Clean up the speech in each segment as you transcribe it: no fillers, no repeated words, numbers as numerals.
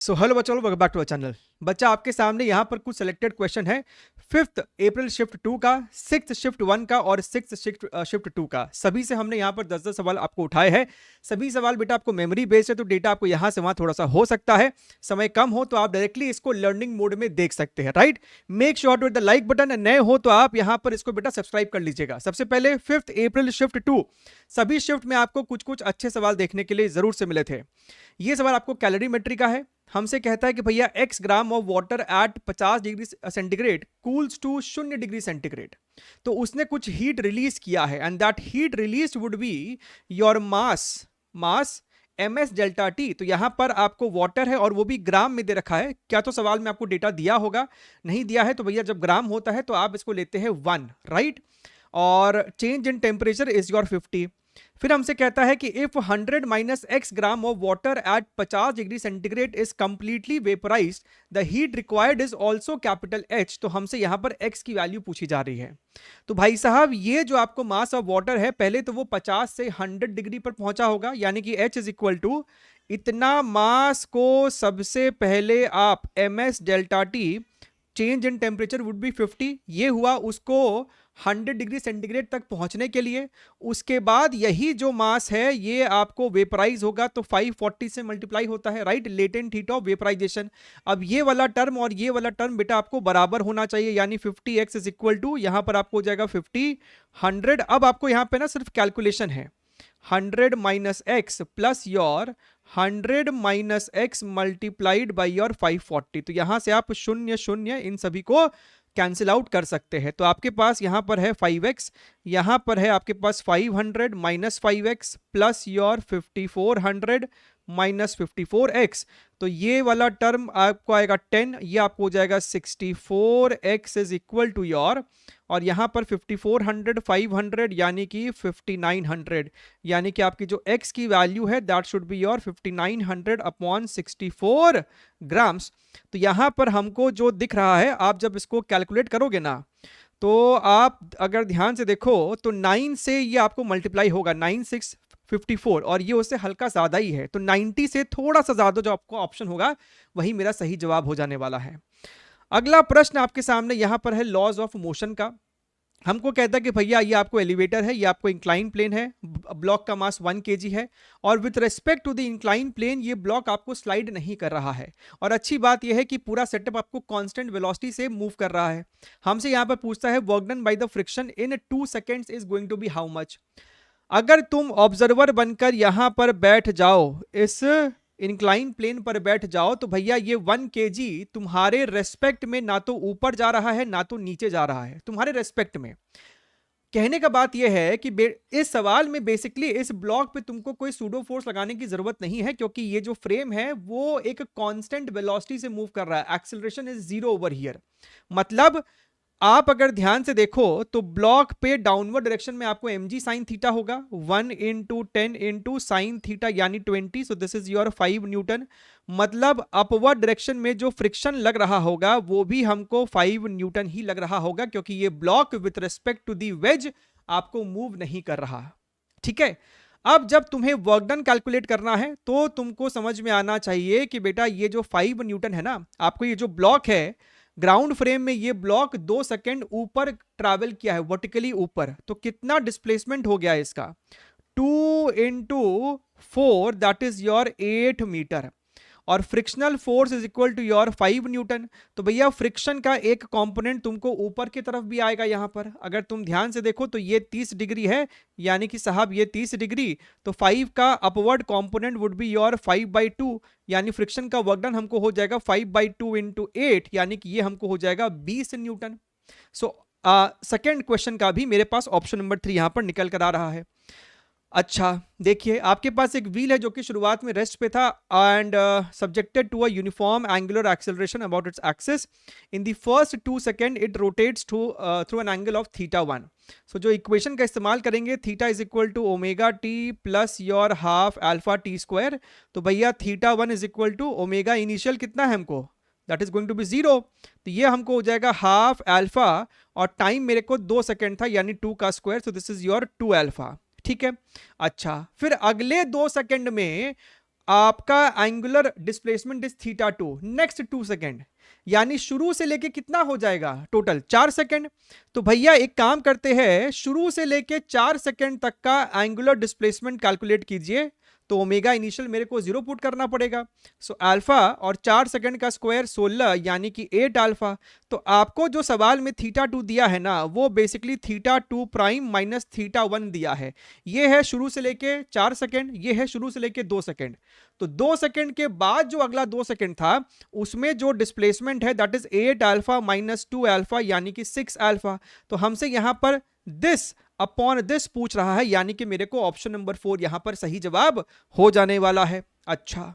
सो hello बच्चों, welcome back to our channel. बच्चा आपके सामने यहाँ पर कुछ सिलेक्टेड क्वेश्चन है 5th अप्रैल शिफ्ट 2 का, 6th शिफ्ट 1 का और 6th शिफ्ट 2 का। सभी से हमने यहाँ पर 10-10 सवाल आपको उठाए हैं। सभी सवाल बेटा आपको मेमोरी बेस्ड है, तो डेटा आपको यहाँ से वहाँ थोड़ा सा हो सकता है। समय कम हो तो आप डायरेक्टली इसको लर्निंग मोड में देख सकते हैं, right. Make sure to hit the like button. नए हो तो आप यहाँ पर इसको बेटा सब्सक्राइब कर लीजिएगा। सबसे पहले 5th अप्रैल शिफ्ट 2, सभी शिफ्ट में आपको कुछ कुछ अच्छे सवाल देखने के लिए जरूर से मिले थे। ये सवाल आपको कैलोरीमेट्री का है। हमसे कहता है कि भैया x gram of water at 50 degree centigrade cools to 0 degree centigrade. तो उसने कुछ हीट रिलीज किया है and that heat release would be your mass ms delta T. तो यहां पर आपको वाटर है और वो भी ग्राम में दे रखा है। क्या तो सवाल में आपको डेटा दिया होगा? नहीं दिया है, तो भैया जब ग्राम होता है तो आप इसको लेते हैं 1, राइट। और change in temperature is your 50। फिर हमसे कहता है कि if 100 minus x gram of water at 50 degree centigrade is completely vaporised, the heat required is also capital H। तो हमसे यहां पर x की वैल्यू पूछी जा रही है। तो भाई साहब, ये जो आपको मास ऑफ वाटर है, पहले तो वो 50 से 100 डिग्री पर पहुंचा होगा, यानी कि H इज इक्वल टू इतना मास को सबसे पहले आप ms delta T, change in temperature would be 50। ये हुआ उसको 100 डिग्री सेंटीग्रेड तक पहुंचने के लिए। उसके बाद यही जो मास है ये आपको वेपराइज होगा, तो 540 से मल्टीप्लाई होता है, right, latent heat of vaporization. अब ये वाला टर्म और ये वाला टर्म बेटा आपको बराबर होना चाहिए, यानी 50x इज इक्वल टू, यहां पर आपको हो जाएगा 50 100। अब आपको यहां पे ना सिर्फ कैलकुलेशन है, 100 minus x plus your 100 minus x multiplied by your 540। तो यहां से आप शून्य शून्य इन सभी को कैंसिल आउट कर सकते हैं। तो आपके पास यहां पर है 5x, यहां पर है आपके पास 500 minus 5x plus your 5400 minus 54x। तो ये वाला टर्म आपको आएगा 10, ये आपको हो जाएगा 64x is equal to your, और यहां पर 5400 500 यानी कि 5900, यानी कि आपकी जो x की वैल्यू है that should be your 5900 upon 64 grams. तो यहां पर हमको जो दिख रहा है, आप जब इसको कैलकुलेट करोगे ना, तो आप अगर ध्यान से देखो तो 9 से ये आपको मल्टीप्लाई होगा, 9 6 54, और ये उससे हल्का ज्यादा ही है, तो 90 से थोड़ा सा ज्यादा जो आपको ऑप्शन होगा वही मेरा सही जवाब हो जाने वाला है। अगला प्रश्न आपके सामने यहां पर है लॉज ऑफ मोशन का। हमको कहता है कि भैया ये आपको एलिवेटर है, ये आपको इंक्लाइन प्लेन है, ब्लॉक का मास 1 kg है, और with respect to the incline plane ये ब्लॉक आपको स्लाइड नहीं कर रहा है। और अच्छी बात यह है कि पूरा सेटअप आपको कांस्टेंट वेलोसिटी से मूव कर रहा है। हमसे यहां पर पूछता है work done by the friction in 2 seconds is going to be how much. अगर तुम ऑब्जर्वर बनकर यहां पर बैठ जाओ, इस इंक्लाइन प्लेन पर बैठ जाओ, तो भैया ये 1 kg तुम्हारे रेस्पेक्ट में ना तो ऊपर जा रहा है ना तो नीचे जा रहा है, तुम्हारे रेस्पेक्ट में। कहने का बात यह है कि इस सवाल में बेसिकली इस ब्लॉक पे तुमको कोई सूडो फोर्स लगाने की जरूरत नहीं है, क्योंकि ये जो फ्रेम है वो एक कांस्टेंट वेलोसिटी से मूव कर रहा है। Acceleration is 0 over here. मतलब आप अगर ध्यान से देखो तो ब्लॉक पे डाउनवर्ड डायरेक्शन में आपको mg साइन थीटा होगा, 1 इंटू 10 इंटू साइन थीटा यानी 20, सो दिस इज योर 5 न्यूटन। मतलब अपवर्ड डायरेक्शन में जो फ्रिक्शन लग रहा होगा वो भी हमको 5 न्यूटन ही लग रहा होगा, क्योंकि ये block with respect to the wedge आपको मूव नहीं कर रहा। ठीक है। अब जब तुम्हें वर्क डन कैलकुलेट करना है तो तुमको समझ में आना चाहिए कि बेटा ये जो 5 न्यूटन है ना, आपको ये जो ब्लॉक है ग्राउंड फ्रेम में, ये ब्लॉक 2 सेकेंड ऊपर ट्रैवल किया है वर्टिकली ऊपर, तो कितना डिस्प्लेसमेंट हो गया इसका? 2 into 4 that is your 8 metre, और frictional force is equal to your 5 newton. तो भैया फ्रिक्शन का एक कंपोनेंट तुमको ऊपर की तरफ भी आएगा। यहां पर अगर तुम ध्यान से देखो तो ये 30 डिग्री है, यानी कि साहब ये 30 डिग्री, तो 5 का upward component would be your 5/2, यानी फ्रिक्शन का वर्क डन हमको हो जाएगा 5/2 इंटू 8, यानी कि ये हमको हो जाएगा 20 न्यूटन। सो सेकेंड क्वेश्चन का भी मेरे पास ऑप्शन नंबर 3 यहां पर निकल कर आ रहा है। अच्छा देखिए, आपके पास एक व्हील है जो कि शुरुआत में रेस्ट पे था and subjected to a uniform angular acceleration about its axis. In the first 2 second it rotates through an angle of θ1। So जो इक्वेशन का इस्तेमाल करेंगे, theta is equal to omega t plus your half alpha t square. तो भैया θ1 is equal to omega initial कितना है हमको, that is going to be 0, तो ये हमको हो जाएगा हाफ अल्फा, और टाइम मेरे को 2 सेकेंड था यानी 2 का square, so this is your 2 alpha. ठीक है। अच्छा, फिर अगले 2 सेकंड में आपका angular displacement is θ2 next 2 second, यानी शुरू से लेके कितना हो जाएगा टोटल 4 सेकेंड। तो भैया एक काम करते हैं, शुरू से लेके 4 सेकेंड तक का एंगुलर डिस्प्लेसमेंट कैलकुलेट कीजिए। तो ओमेगा इनिशियल मेरे को 0 पुट करना पड़ेगा। सो अल्फा और 4 सेकंड का स्क्वायर 16 यानी कि 8 अल्फा। तो आपको जो सवाल में θ2 दिया है ना, वो बेसिकली θ2 प्राइम माइनस θ1 दिया है। ये है शुरू से लेके 4 सेकंड, ये है शुरू से लेके 2 सेकंड। तो 2 सेकंड के बाद जो अगला 2 सेकंड था उसमें जो डिस्प्लेसमेंट है that is 8 alpha minus 2 alpha यानी कि 6 अल्फा। तो हमसे यहां पर दिस अपॉन दिस पूछ रहा है, यानी कि मेरे को ऑप्शन नंबर 4 यहां पर सही जवाब हो जाने वाला है। अच्छा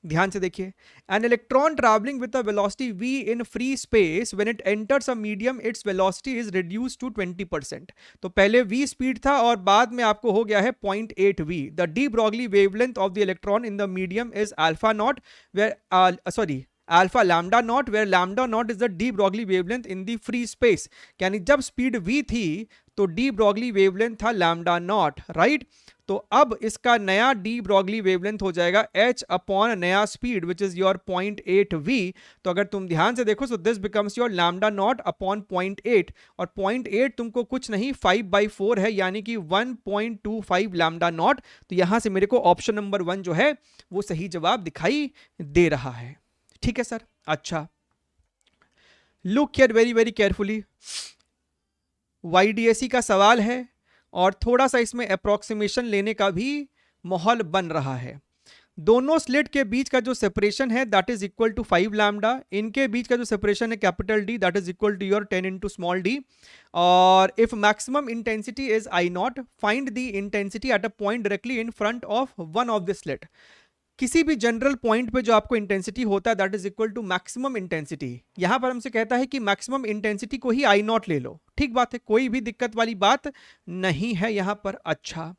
ध्यान से देखिए, an electron travelling with a velocity v in free space when it enters a medium its velocity is reduced to 20%। तो पहले v स्पीड था और बाद में आपको हो गया है 0.8 v। The de Broglie wavelength of the electron in the medium is alpha not where alpha lambda not where lambda not is the de Broglie wavelength in the free space. यानी जब स्पीड v थी तो de Broglie wavelength था lambda not, right. तो अब इसका नया D Broglie wavelength हो जाएगा h अपॉन नया speed which is your 0.8 v। तो अगर तुम ध्यान से देखो, सो this becomes your lambda naught upon 0.8, और 0.8 तुमको कुछ नहीं 5/4 है, यानी कि 1.25 लैम्डा नॉट। तो यहां से मेरे को ऑप्शन नंबर 1 जो है वो सही जवाब दिखाई दे रहा है। ठीक है सर। अच्छा look here very very carefully, YDSE का सवाल है और थोड़ा सा इसमें अप्रोक्सीमेशन लेने का भी माहौल बन रहा है। दोनों स्लिट के बीच का जो सेपरेशन है that is equal to 5 lambda, इनके बीच का जो सेपरेशन है capital D that is equal to your 10 into small d। और if maximum intensity is I not, find the intensity at a point directly in front of one of the slit. किसी भी general point पे जो आपको intensity होता है that is equal to maximum intensity. यहां पर हमसे कहता है कि मैक्सिमम इंटेंसिटी को ही I नॉट ले लो, ठीक बात है, कोई भी दिक्कत वाली बात नहीं है यहां पर। अच्छा,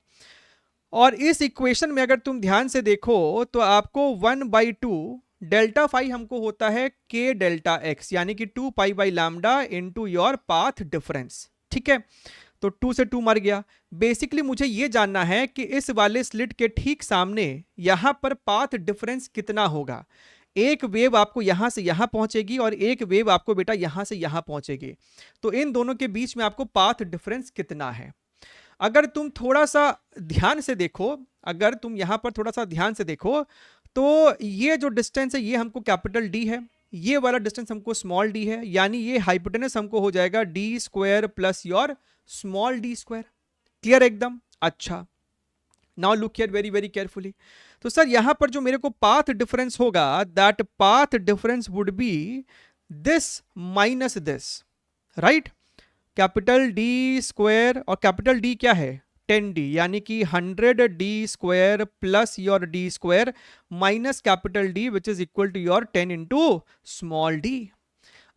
और इस इक्वेशन में अगर तुम ध्यान से देखो तो आपको 1/2 डेल्टा फाई हमको होता है k डेल्टा x, यानी कि 2 पाई by lambda into your path difference. ठीक है, तो 2 से 2 मर गया। बेसिकली मुझे यह जानना है कि इस वाले स्लिट के ठीक सामने यहां पर पाथ डिफरेंस कितना होगा। एक वेव आपको यहां से यहां पहुंचेगी और एक वेव आपको बेटा यहां से यहां पहुंचेगी। तो इन दोनों के बीच में आपको पाथ डिफरेंस कितना है। अगर तुम थोड़ा सा ध्यान से देखो, अगर तुम यहां पर थोड़ा सा ध्यान से देखो तो ये जो डिस्टेंस है ये हमको कैपिटल D है, ये वाला डिस्टेंस हमको स्मॉल d है, यानी ये हाइपोटेनस हमको हो जाएगा d square plus your small d square. Clear एकदम। अच्छा, now look here very very carefully. तो सर यहां पर जो मेरे को पाथ डिफरेंस होगा that path difference would be this minus this, right. Capital D square और कैपिटल D क्या है 10d, यानी कि 100d square plus your d square minus capital D which is equal to your 10 into small d।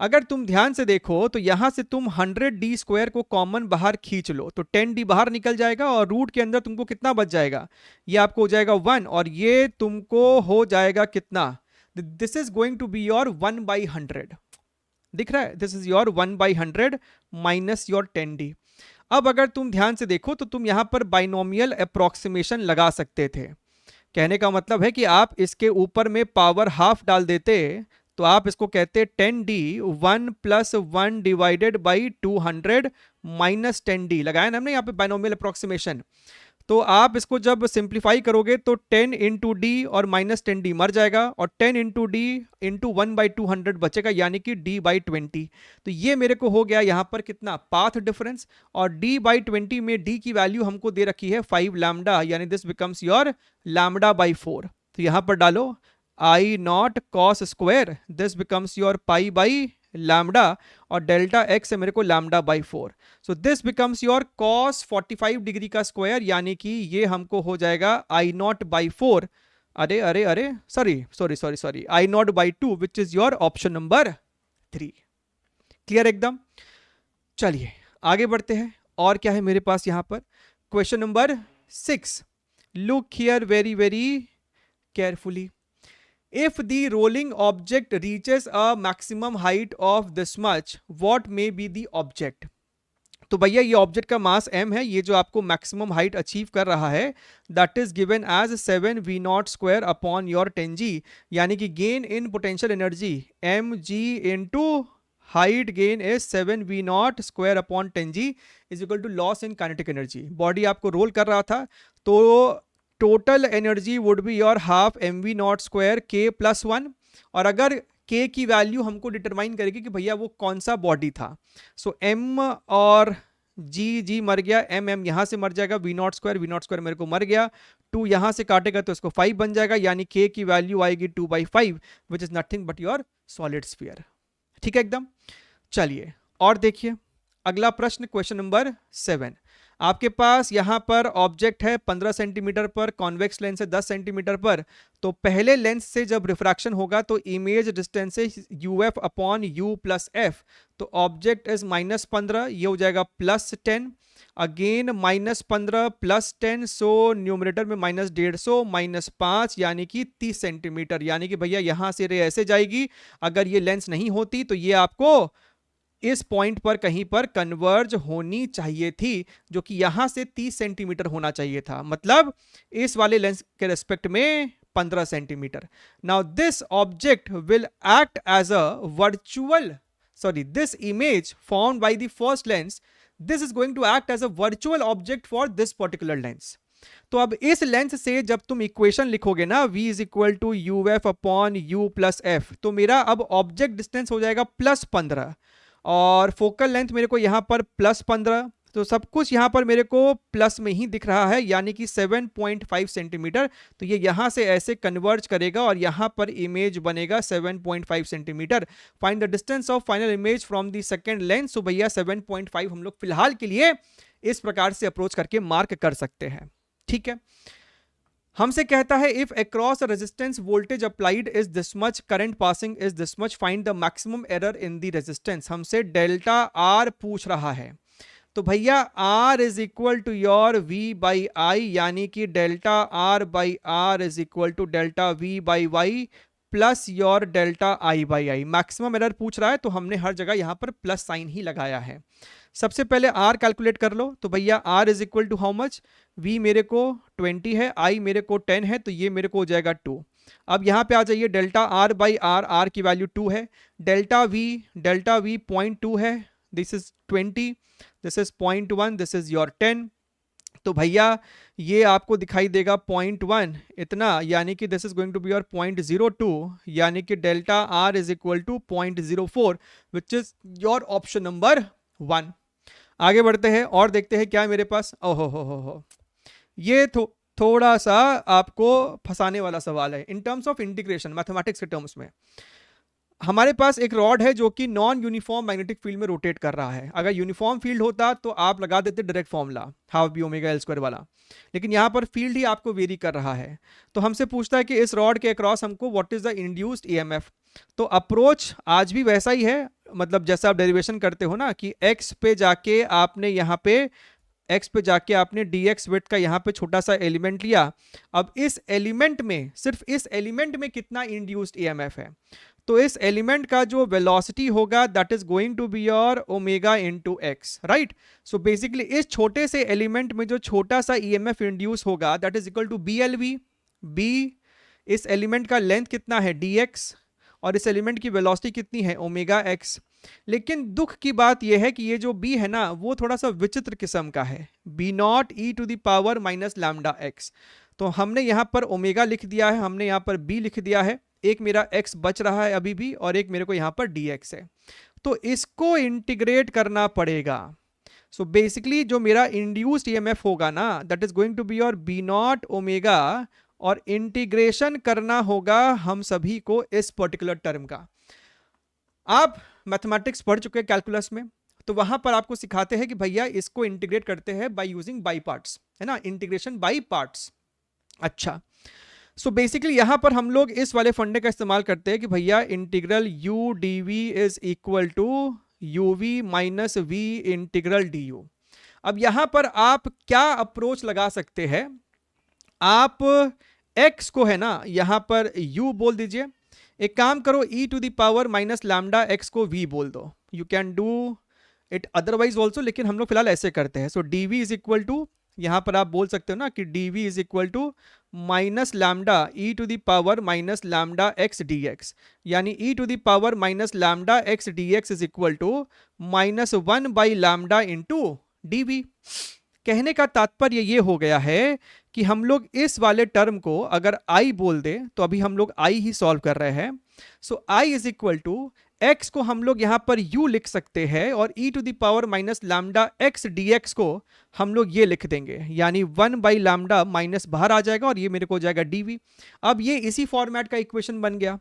अगर तुम ध्यान से देखो तो यहां से तुम 100d स्क्वायर को कॉमन बाहर खींच लो तो 10d बाहर निकल जाएगा और रूट के अंदर तुमको कितना बच जाएगा, ये आपको हो जाएगा 1 और ये तुमको हो जाएगा कितना, this is going to be your 1/100। दिख रहा है, this is your 1/100 minus your 10d। अब अगर तुम ध्यान से देखो तो तुम यहां पर बाइनोमियल अप्रोक्सीमेशन लगा सकते थे। कहने का मतलब है कि आप इसके ऊपर में पावर हाफ डाल देते तो आप इसको कहते 10d 1 + 1 divided by 200 minus 10d। लगाया ना हमने यहाँ पे बाइनोमियल अप्रोक्सीमेशन। तो आप इसको जब सिंप्लीफाई करोगे तो 10 इंटू डी और माइनस 10d मर जाएगा और 10 इंटू डी इंटू 1/200 बचेगा, यानी कि d/20। तो ये मेरे को हो गया यहाँ पर कितना पाथ डिफरेंस, और d/20 में d की वैल्यू हमको दे रखी है 5 लैम्डा, यानी दिस बिकम्स योर लैम्डा/4। तो यहाँ पर डालो I naught cos square, this becomes your pi by lambda और डेल्टा x है मेरे को लैम्डा/4। So this becomes your cos 45 degree का स्क्वायर, यानी कि ये हमको हो जाएगा I0/4। अरे अरे अरे sorry I0/2 which is your option number 3। Clear एकदम। चलिए आगे बढ़ते हैं, और क्या है मेरे पास यहां पर question number 6। Look here very very carefully. If the rolling object reaches a maximum height of this much, what may be the object? तो भैया ये ऑब्जेक्ट का मास m है, ये जो आपको मैक्सिमम हाइट अचीव कर रहा है that is given as 7v0 upon your 10g, यानी कि gain in potential energy mg into height gain is 7v0 upon 10g is equal to loss in kinetic energy. Body आपको roll कर रहा था तो total energy would be your half mv0 k plus 1, और अगर k की value हमको determine करेगी कि भैया वो कौन सा बॉडी था। सो m और g मर गया, m यहां से मर जाएगा, v0 मेरे को मर गया, 2 यहां से काटेगा तो इसको 5 बन जाएगा, यानी k की वैल्यू आएगी 2/5 which is nothing but your solid sphere. ठीक है एकदम। चलिए और देखिए अगला प्रश्न, क्वेश्चन नंबर 7। आपके पास यहां पर ऑब्जेक्ट है 15 सेंटीमीटर पर, कॉन्वेक्स लेंस है 10 सेंटीमीटर पर। तो पहले लेंस से जब रिफ्रैक्शन होगा तो इमेज डिस्टेंस है uf upon u plus f. तो ऑब्जेक्ट इज -15, ये हो जाएगा +10, अगेन -15 +10, सो न्यूमरेटर में -150 -5 यानी कि 30 सेंटीमीटर, यानी कि भैया यहां से रे ऐसे जाएगी। अगर ये लेंस नहीं होती तो ये आपको इस पॉइंट पर कहीं पर कन्वर्ज होनी चाहिए थी, जो कि यहां से 30 सेंटीमीटर होना चाहिए था, मतलब इस वाले लेंस के रेस्पेक्ट में 15 centimetre. Now this object will act as a virtual this image formed by the first lens, this is going to act as a virtual object for this particular lens. तो अब इस lens से जब तुम equation लिखोगे ना v is equal to u f upon u plus f, तो मेरा अब ऑब्जेक्ट डिस्टेंस हो जाएगा +15 और फोकल लेंथ मेरे को यहां पर +15, तो सब कुछ यहां पर मेरे को प्लस में ही दिख रहा है, यानी कि 7.5 सेंटीमीटर। तो ये यहां से ऐसे कन्वर्ज करेगा और यहां पर इमेज बनेगा 7.5 centimetre. Find the distance of final image from the second lens. तो भैया 7.5 हम लोग फिलहाल के लिए इस प्रकार से अप्रोच करके मार्क कर सकते हैं। ठीक है, हमसे कहता है if across resistance voltage applied is this much, current passing is this much, find the maximum error in the resistance. हमसे डेल्टा आर पूछ रहा है। तो भैया R is equal to your V by I, यानी कि delta R by R is equal to delta V by V plus your delta I by I. Maximum error पूछ रहा है तो हमने हर जगह यहां पर प्लस साइन ही लगाया है। सबसे पहले R कैलकुलेट कर लो। तो भैया R is equal to how much, V मेरे को 20 है, I मेरे को 10 है, तो ये मेरे को हो जाएगा 2। अब यहाँ पे आ जाइए, delta R by R, R की वैल्यू 2 है, डेल्टा V 0.2 है, this is 20, this is 0.1, this is your 10। तो भैया ये आपको दिखाई देगा 0.1 इतना, यानी कि this is going to be your 0.02, यानी कि delta R is equal to 0.04 which is your option number 1। आगे बढ़ते हैं और देखते हैं क्या है मेरे पास। ओहो हो ये थोड़ा सा आपको फंसाने वाला सवाल है in terms of integration, mathematics के टर्म्स में। हमारे पास एक रॉड है जो कि नॉन यूनिफॉर्म मैग्नेटिक फील्ड में रोटेट कर रहा है। अगर यूनिफॉर्म फील्ड होता तो आप लगा देते direct formula half B omega L square वाला, लेकिन यहाँ पर फील्ड ही आपको वेरी कर रहा है। तो हमसे पूछता है कि इस रॉड के अक्रॉस हमको what is the induced EMF. तो अप्रोच आज भी वैसा ही है, मतलब जैसा आप डेरिवेशन करते हो ना कि एक्स पे जाके आपने यहाँ पे dx विड्थ का यहाँ पे छोटा सा एलिमेंट लिया। अब इस एलिमेंट में, सिर्फ इस एलिमेंट में कितना इंड्यूस्ड ईएमएफ है, तो इस एलिमेंट का जो वेलोसिटी होगा that is going to be your omega into x, right. So basically इस छोटे से एलिमेंट में जो छोटा सा ईएमएफ इंड्यूस होगा that is equal to BLV। बी इस एलिमेंट का लेंथ कितना है dx, और इस एलिमेंट की वेलोसिटी कितनी है ओमेगा एक्स। लेकिन दुख की बात यह है कि ये जो b है ना वो थोड़ा सा विचित्र किस्म का है, b0 e to the power minus lambda x. तो हमने यहाँ पर ओमेगा लिख दिया है, हमने यहाँ पर b लिख दिया है, एक मेरा x बच रहा है अभी भी और एक मेरे को यहाँ पर dx है, तो इसको इंटीग्रेट करना पड़ेगा। सो बेसिकली जो मेरा इंड्यूस्ड ईएमएफ होगा ना that is going to be your b0 omega, और इंटीग्रेशन करना होगा हम सभी को इस पर्टिकुलर टर्म का। आप मैथमेटिक्स पढ़ चुके हैं कैलकुलस में, तो वहां पर आपको सिखाते हैं कि भैया इसको इंटीग्रेट करते हैं बाय यूजिंग बाई पार्ट्स, है ना, इंटीग्रेशन बाई पार्ट्स। अच्छा, सो बेसिकली यहां पर हम लोग इस वाले फंडे का इस्तेमाल करते हैं कि भैया integral u dv is equal to uv minus v integral du। अब यहां पर आप क्या अप्रोच लगा सकते हैं, आप x को है ना यहां पर u बोल दीजिए, एक काम करो e to the power minus lambda x को v बोल दो। You can do it otherwise also, लेकिन हम लोग फिलहाल ऐसे करते हैं. So d v is equal to, यहाँ पर आप बोल सकते हो ना कि d v is equal to minus lambda e to the power minus lambda x d x, यानी e to the power minus lambda x d x is equal to minus one by lambda into d v. कहने का तात्पर्य ये हो गया है कि हम लोग इस वाले टर्म को अगर आई बोल दे, तो अभी हम लोग आई ही सॉल्व कर रहे हैं. सो I is equal to x को हम लोग यहां पर u लिख सकते हैं और e to the power minus lambda x d x को हम लोग ये लिख देंगे, यानी 1 बाई लैम्डा माइनस बाहर आ जाएगा और ये मेरे को हो जाएगा dv. अब ये इसी फॉर्मेट का इक्वेशन बन गया.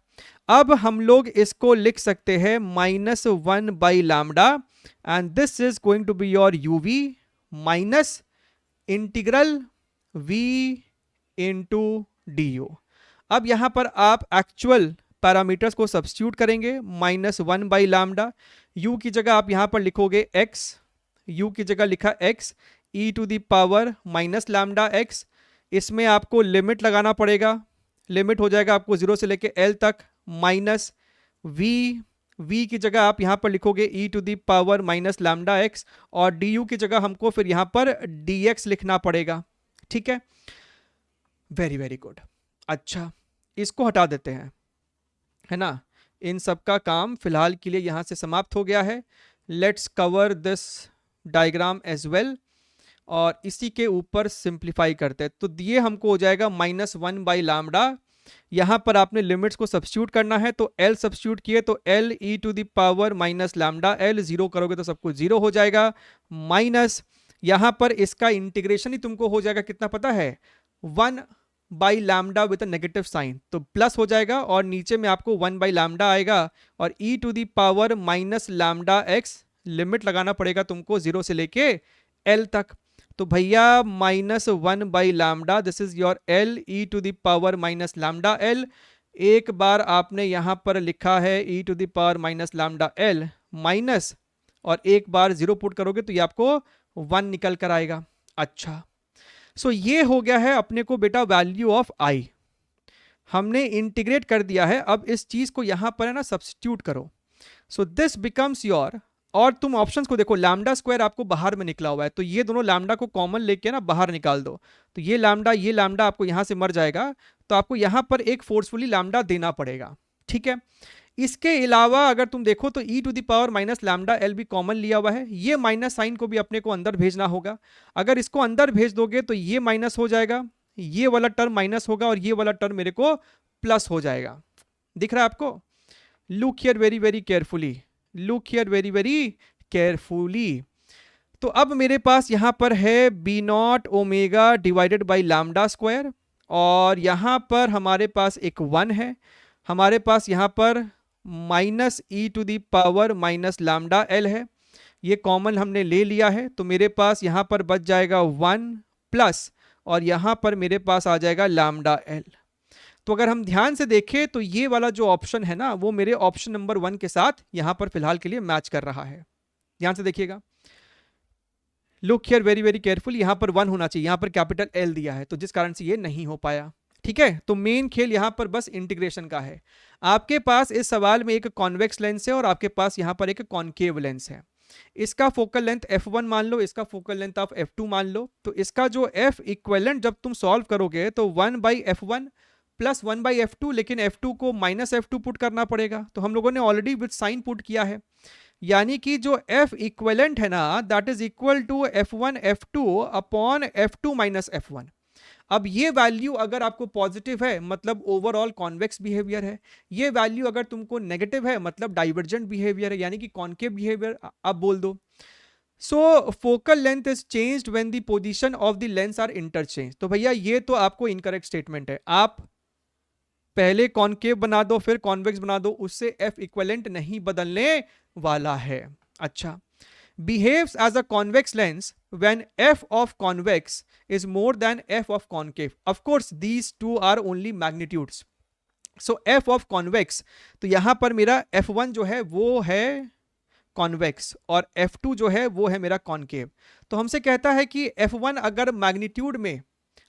अब हम लोग इसको लिख सकते हैं minus 1 by lambda and this is going to be your uv minus integral v into du. अब यहां पर आप एक्चुअल पैरामीटर्स को सब्स्टिट्यूट करेंगे. माइनस 1 बाई लैम्डा, u की जगह आप यहां पर लिखोगे x, u की जगह लिखा x, e to the power minus lambda x. इसमें आपको लिमिट लगाना पड़ेगा, लिमिट हो जाएगा आपको 0 से लेके l तक, माइनस v की जगह आप यहां पर लिखोगे e to the power minus lambda x और du की जगह हमको फिर यहां पर dx लिखना पड़ेगा. ठीक है, वेरी वेरी गुड. अच्छा, इसको हटा देते हैं, है ना. इन सब का काम फिलहाल के लिए यहां से समाप्त हो गया है. Let's cover this diagram as well और इसी के ऊपर सिंप्लीफाई करते हैं. तो ये हमको हो जाएगा माइनस 1 बाई लैम्डा. यहां पर आपने लिमिट्स को सब्स्टिट्यूट करना है, तो l सब्स्टिट्यूट किए तो l e to the power minus lambda l, zero करोगे तो सब कुछ जीरो हो जाएगा, माइनस यहां पर इसका इंटीग्रेशन ही तुमको हो जाएगा कितना पता है, 1 by lambda with negative sign, तो प्लस हो जाएगा और नीचे में आपको 1 बाई लैम्डा आएगा और e to the power minus lambda x, limit लगाना पड़ेगा तुमको 0 से लेके l तक. तो भैया minus 1 by lambda, this is your l e to the power minus lambda l. एक बार आपने यहां पर लिखा है e to the power minus lambda l minus, और एक बार 0 पुट करोगे तो ये आपको 1 निकल कर आएगा. अच्छा, सो ये हो गया है अपने को बेटा वैल्यू ऑफ आई. हमने इंटीग्रेट कर दिया है. अब इस चीज को यहां पर है ना सब्स्टिट्यूट करो. सो दिस बिकम्स योर, और तुम ऑप्शंस को देखो, लैम्डा स्क्वायर आपको बाहर में निकला हुआ है, तो ये दोनों लैम्डा को कॉमन लेके ना बाहर निकाल दो, तो ये लैम्डा आपको यहां से मर जाएगा, तो आपको यहां पर एक फोर्सफुली लैम्डा देना पड़ेगा. ठीक है, इसके अलावा अगर तुम देखो तो e to the power minus lambda l भी कॉमन लिया हुआ है. ये माइनस साइन को भी अपने को अंदर भेजना होगा. अगर इसको अंदर भेज दोगे तो ये माइनस हो जाएगा, ये वाला टर्म माइनस होगा और ये वाला टर्म मेरे को प्लस हो जाएगा. दिख रहा है आपको? Look here very very carefully, look here very very carefully. तो अब मेरे पास यहां पर है B not omega divided by lambda square, और यहां पर हमारे पास एक 1 है, हमारे पास यहां पर minus e to the power minus lambda l है, ये कॉमन हमने ले लिया है, तो मेरे पास यहां पर बच जाएगा 1 प्लस, और यहां पर मेरे पास आ जाएगा लैम्डा एल. तो अगर हम ध्यान से देखें तो ये वाला जो ऑप्शन है ना, वो मेरे ऑप्शन नंबर 1 के साथ यहां पर फिलहाल के लिए मैच कर रहा है. ध्यान से देखिएगा, look here very very careful. यहां पर 1 होना चाहिए, यहां पर कैपिटल एल दिया है, तो जिस कारण से ये नहीं हो पाया. ठीक है, तो मेन खेल यहां पर बस इंटीग्रेशन का है. आपके पास इस सवाल में एक कॉन्वेक्स लेंस है और आपके पास यहां पर एक कॉनकेव लेंस है. इसका फोकल लेंथ f1 मान लो, इसका फोकल लेंथ आप f2 मान लो. तो इसका जो f इक्विवेलेंट जब तुम सॉल्व करोगे तो 1 by f1 plus 1 by f2, लेकिन f2 को माइनस f2 पुट करना पड़ेगा, तो हम लोगों ने ऑलरेडी विद साइन पुट किया है, यानी कि जो f इक्विवेलेंट है ना, that is equal to f1 f2 upon f2 minus f1. अब ये वैल्यू अगर आपको पॉजिटिव है मतलब ओवरऑल कॉन्वेक्स बिहेवियर है, ये वैल्यू अगर तुमको नेगेटिव है मतलब डाइवर्जेंट बिहेवियर है, यानी कि कॉन्केव बिहेवियर आप बोल दो. So focal length is changed when the position of the lens are interchange. तो भैया ये तो आपको इनकरेक्ट स्टेटमेंट है. आप पहले कॉन्केव बना दो फिर कॉन्वेक्स बना दो, उससे एफ इक्विवेलेंट नहीं बदलने वाला है. अच्छा, behaves as a convex lens when f of convex is more than f of concave. Of course these two are only magnitudes. So f of convex, तो यहां पर मेरा f1 जो है वो है कॉन्वेक्स और f2 जो है वो है मेरा कॉनकेव. तो हमसे कहता है कि f1 अगर मैग्नीट्यूड में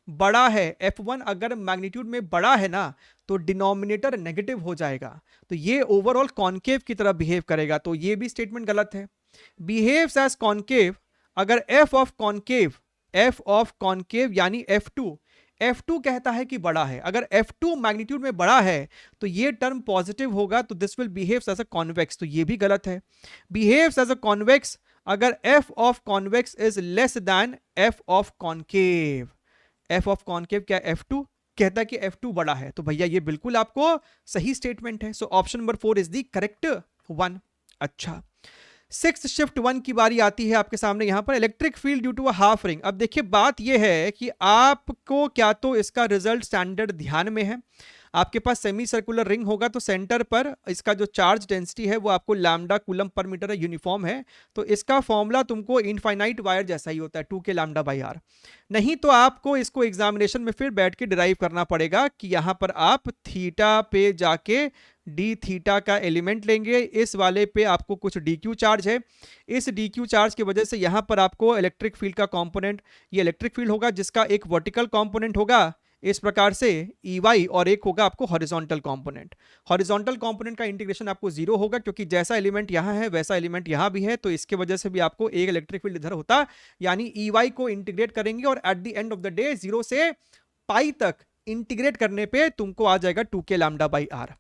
बड़ा है, f1 अगर मैग्नीट्यूड में बड़ा है ना, तो डिनोमिनेटर नेगेटिव हो जाएगा, तो ये ओवरऑल कॉनकेव की तरह बिहेव करेगा. तो ये भी स्टेटमेंट गलत है. बिहेव्स एज कॉन्केव, अगर एफ ऑफ कॉन्केव यानी F2 कहता है कि बड़ा है, अगर F2 मैग्नीट्यूड में बड़ा है तो ये टर्म पॉजिटिव होगा, तो this will behaves as a convex, तो ये भी गलत है। बिहेव्स एज अ कॉन्वेक्स अगर f of convex is less than f of concave, f of concave क्या F2 कहता है कि F2 बड़ा है, तो भैया ये बिल्कुल आपको सही स्टेटमेंट है। So option number 4 is the correct one. अच्छा, सिक्स शिफ्ट 1 की बारी आती है आपके सामने यहां पर, electric field due to a half ring. अब देखिए बात यह है कि आपको क्या तो इसका रिजल्ट स्टैंडर्ड ध्यान में है, आपके पास सेमी सर्कुलर रिंग होगा तो सेंटर पर इसका जो चार्ज डेंसिटी है वो आपको लैम्डा कूलम पर मीटर है, यूनिफॉर्म है, तो इसका फॉर्मूला तुमको इनफाइनाइट वायर जैसा ही होता है 2k लैम्डा बाई आर। नहीं तो आपको इसको एग्जामिनेशन में फिर बैठ के डिराइव करना पड़ेगा कि यहां पर आप थीटा पे जाके डी थीटा का एलिमेंट लेंगे, इस वाले पे आपको कुछ डी क्यू चार्ज है, इस डी क्यू चार्ज की वजह से यहां पर आपको इलेक्ट्रिक फील्ड का कंपोनेंट, ये इलेक्ट्रिक फील्ड होगा जिसका एक वर्टिकल कंपोनेंट होगा इस प्रकार से EY और एक होगा आपको हॉरिजॉन्टल कंपोनेंट। हॉरिजॉन्टल कंपोनेंट का इंटीग्रेशन आपको 0 होगा क्योंकि जैसा एलिमेंट यहां है वैसा एलिमेंट यहां भी है, तो इसके वजह से भी आपको एक इलेक्ट्रिक फील्ड इधर होता, यानी EY को इंटीग्रेट करेंगे और at the end of the day 0 से पाई तक इंटीग्रेट करने पे तुमको आ जाएगा 2k लैम्डा बाई आर।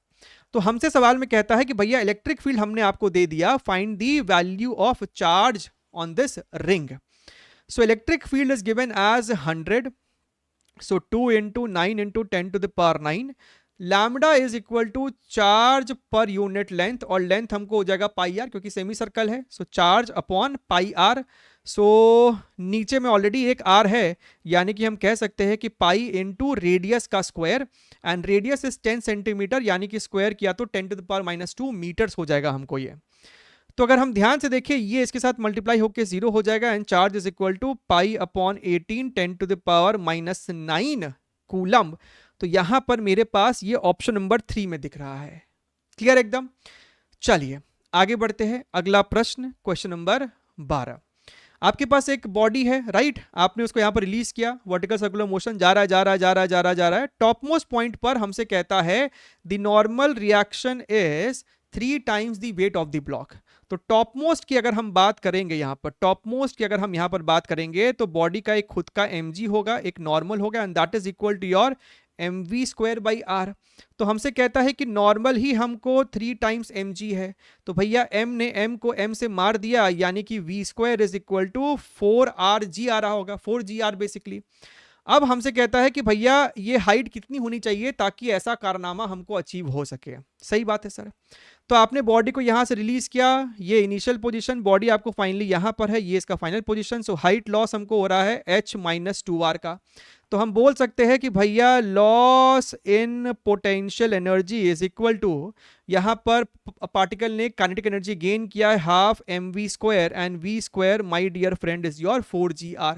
तो हमसे सवाल में कहता है कि भैया इलेक्ट्रिक फील्ड हमने आपको दे दिया, find the value of charge on this ring. So electric field is given as 100, so 2 into 9 into 10 to the power 9, lambda is equal to charge per unit length, और लेंथ हमको हो जाएगा pi R क्योंकि semicircle है, so charge upon pi R. So नीचे में already एक are है, यानी कि हम कह सकते हैं कि पाई इंटू रेडियस का square, and radius is 10 centimetre, यानी कि स्क्वायर किया तो 10 टू द पावर -2 मीटर्स हो जाएगा हमको ये। तो अगर हम ध्यान से देखें ये इसके साथ मल्टीप्लाई होकर 0 हो जाएगा, and charge is equal to pi upon 18 10 to the power -9 coulomb. तो यहां पर मेरे पास ये ऑप्शन नंबर 3 में दिख रहा है। क्लियर एकदम? चलिए आगे बढ़ते हैं, अगला प्रश्न क्वेश्चन नंबर 12। आपके पास एक बॉडी है, राइट, आपने उसको यहां पर रिलीज किया, वर्टिकल सर्कुलर मोशन जा रहा है जा रहा है जा रहा है जा रहा है जा रहा है, टॉप मोस्ट पॉइंट पर हमसे कहता है the normal reaction is 3 times the weight of the block. तो टॉप मोस्ट की अगर हम बात करेंगे, यहां पर टॉप मोस्ट की अगर हम यहां पर बात करेंगे तो बॉडी का एक खुद का mg होगा, एक नॉर्मल होगा, and that is equal to your mv square by R. तो हमसे कहता है कि नॉर्मल ही हमको 3 टाइम्स mg है, तो भैया m ने m को m से मार दिया, यानी कि v square is equal to 4rg आ रहा होगा, 4gr बेसिकली। अब हमसे कहता है कि भैया ये हाइट कितनी होनी चाहिए ताकि ऐसा कारनामा हमको अचीव हो सके। सही बात है सर। तो आपने बॉडी को यहां से रिलीज किया, ये इनिशियल पोजीशन, बॉडी आपको फाइनली यहां पर है, ये इसका final position. So height loss हमको हो रहा है h-2r का। तो हम बोल सकते हैं कि भैया loss in potential energy is equal to, यहां पर पार्टिकल ने काइनेटिक एनर्जी गेन किया है half mv square, and v square my dear friend is your 4gr।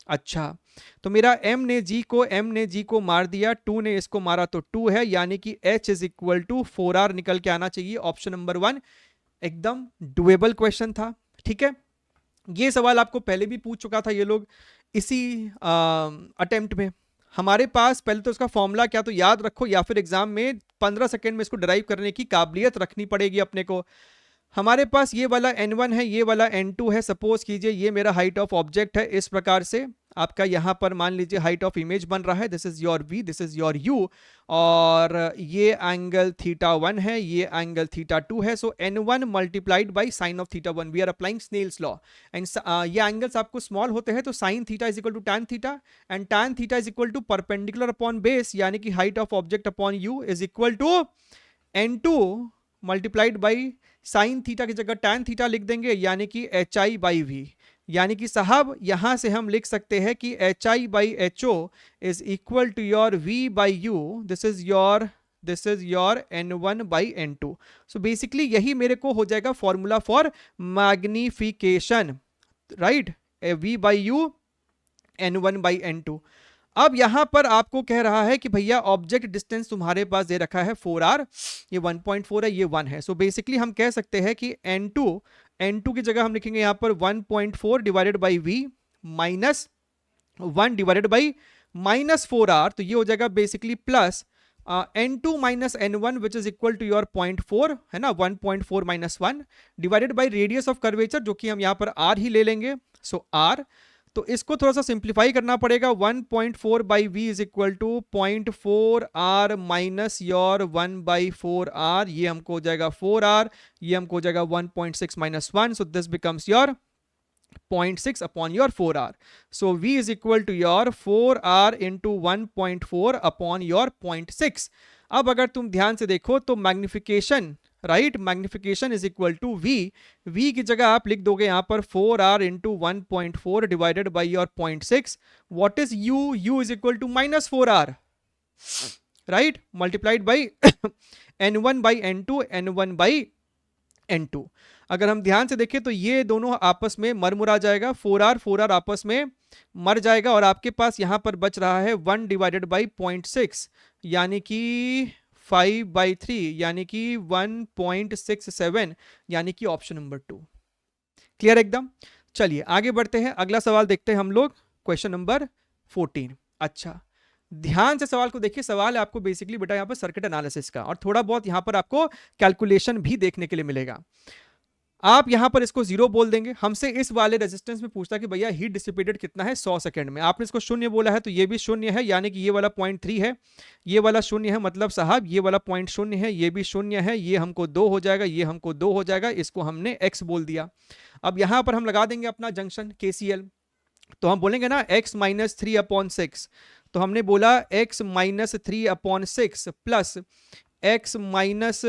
अच्छा, तो मेरा m ने g को मार दिया, 2 ने इसको मारा तो 2 है, यानी कि h is equal to 4r निकल के आना चाहिए। ऑप्शन नंबर 1 एकदम डुएबल क्वेश्चन था। ठीक है, ये सवाल आपको पहले भी पूछ चुका था ये लोग इसी अटेम्प्ट में। हमारे पास पहले तो उसका फॉर्मूला क्या तो याद रखो, या फिर एग्जाम में 15 सेकेंड में इसको डिराइव करने की काबिलियत रखनी पड़ेगी अपने को। हमारे पास ये वाला n1 है, ये वाला n2 है। सपोज कीजिए ये मेरा हाइट ऑफ ऑब्जेक्ट है, इस प्रकार से आपका यहां पर मान लीजिए हाइट ऑफ इमेज बन रहा है, this is your v, this is your u, और ये एंगल θ1 है, ये एंगल θ2 है। So n1 multiplied by sine of θ1, we are applying Snell's law, and ये एंगल्स आपको स्मॉल होते हैं तो sine theta is equal to tan theta, and tan theta is equal to perpendicular upon base, यानी कि height of object upon u is equal to n2 multiplied by sine theta की जगह tan theta लिख देंगे, यानी कि hi by we. यानी कि साहब यहां से हम लिख सकते हैं कि hi by ho is equal to your v by u, this is your n1 by n2। So basically यही मेरे को हो जाएगा formula for magnification, right, v by u n1 by n2। अब यहां पर आपको कह रहा है कि भैया ऑब्जेक्ट डिस्टेंस तुम्हारे पास दे रखा है 4r, ये 1.4 है, ये 1 है। सो बेसिकली हम कह सकते हैं कि n2 की जगह हम लिखेंगे यहां पर 1.4 divided by v minus 1 divided by -4r, तो ये हो जाएगा basically plus n2 minus n1 which is equal to your 0.4 है ना, 1.4 minus 1 divided by radius of curvature, जो कि हम यहाँ पर r ही ले लेंगे, सो r। तो इसको थोड़ा सा सिंप्लीफाई करना पड़ेगा, 1.4 by v is equal to 0.4 r minus your 1/4 r, ये हमको हो जाएगा 4r, ये हमको हो जाएगा 1.6 minus 1, so this becomes your 0.6 upon your 4r. So v is equal to your 4r into 1.4 upon your 0.6. अब अगर तुम ध्यान से देखो तो magnification, right, magnification is equal to v की जगह आप लिख दोगे यहां पर 4r into 1.4 divided by your 0.6. What is u is equal to minus 4r, right, multiplied by n1 by n2, n1 by n2. अगर हम ध्यान से देखें तो ये दोनों आपस में मरमुरा जाएगा, 4r आपस में मर जाएगा, और आपके पास यहां पर बच रहा है 1 डिवाइडेड बाई 0.6 यानी कि 5/3 यानी कि 1.67 यानी कि ऑप्शन नंबर 2। क्लियर एकदम। चलिए आगे बढ़ते हैं, अगला सवाल देखते हैं हम लोग, क्वेश्चन नंबर 14। अच्छा ध्यान से सवाल को देखिए, सवाल है आपको बेसिकली बेटा यहाँ पर सर्किट एनालिसिस का, और थोड़ा बहुत यहाँ पर आपको कैलकुलेशन भी देखने के लिए मिलेगा। आप यहां पर इसको 0 बोल देंगे, हमसे इस वाले रेजिस्टेंस में पूछता कि भैया हीट डिसिपेटेड कितना है 100 सेकंड में, आपने इसको 0 बोला है तो ये भी 0 है, यानी कि ये वाला 0.3 है, ये वाला 0 है, मतलब साहब ये वाला 0.0 है, ये भी 0 है, ये हमको 2 हो जाएगा, ये हमको 2 हो जाएगा, इसको हमने x बोल दिया। अब यहां पर हम लगा देंगे अपना जंक्शन KCL, तो हम बोलेंगे ना x माइनस 3/6, तो हमने बोला x minus 3/6 plus x minus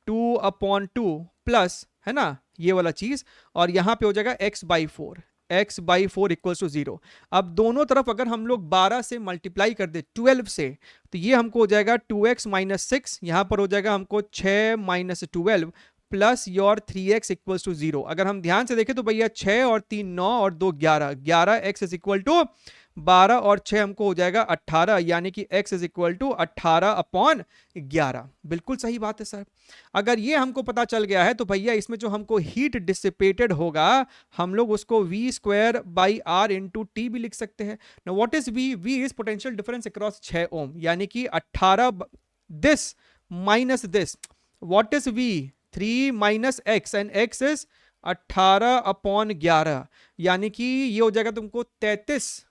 2/2 plus, है ना, ये वाला चीज, और यहां पे हो जाएगा x/4 इक्वल्स टू 0। अब दोनों तरफ अगर हम लोग 12 से मल्टीप्लाई कर दे 12 से, तो ये हमको हो जाएगा 2x माइनस 6, यहां पर हो जाएगा हमको 6 minus 12 plus your 3x equals to 0। अगर हम ध्यान से देखें तो भैया 6 और 3 9 और 2 11, 11x इज इक्वल टू 12 और 6 हमको हो जाएगा 18, यानी कि x इज इक्वल टू 18/11। बिल्कुल सही बात है सर। अगर ये हमको पता चल गया है तो भैया इसमें जो हमको हीट डिसिपेटेड होगा हम लोग उसको v²/r इंटू टी भी लिख सकते हैं। Now what is v? v is potential difference across 6 ओम, यानी कि 18 this minus this. What is v? 3 minus x, and x is 18/11, यानी कि ये हो जाएगा तुमको 33,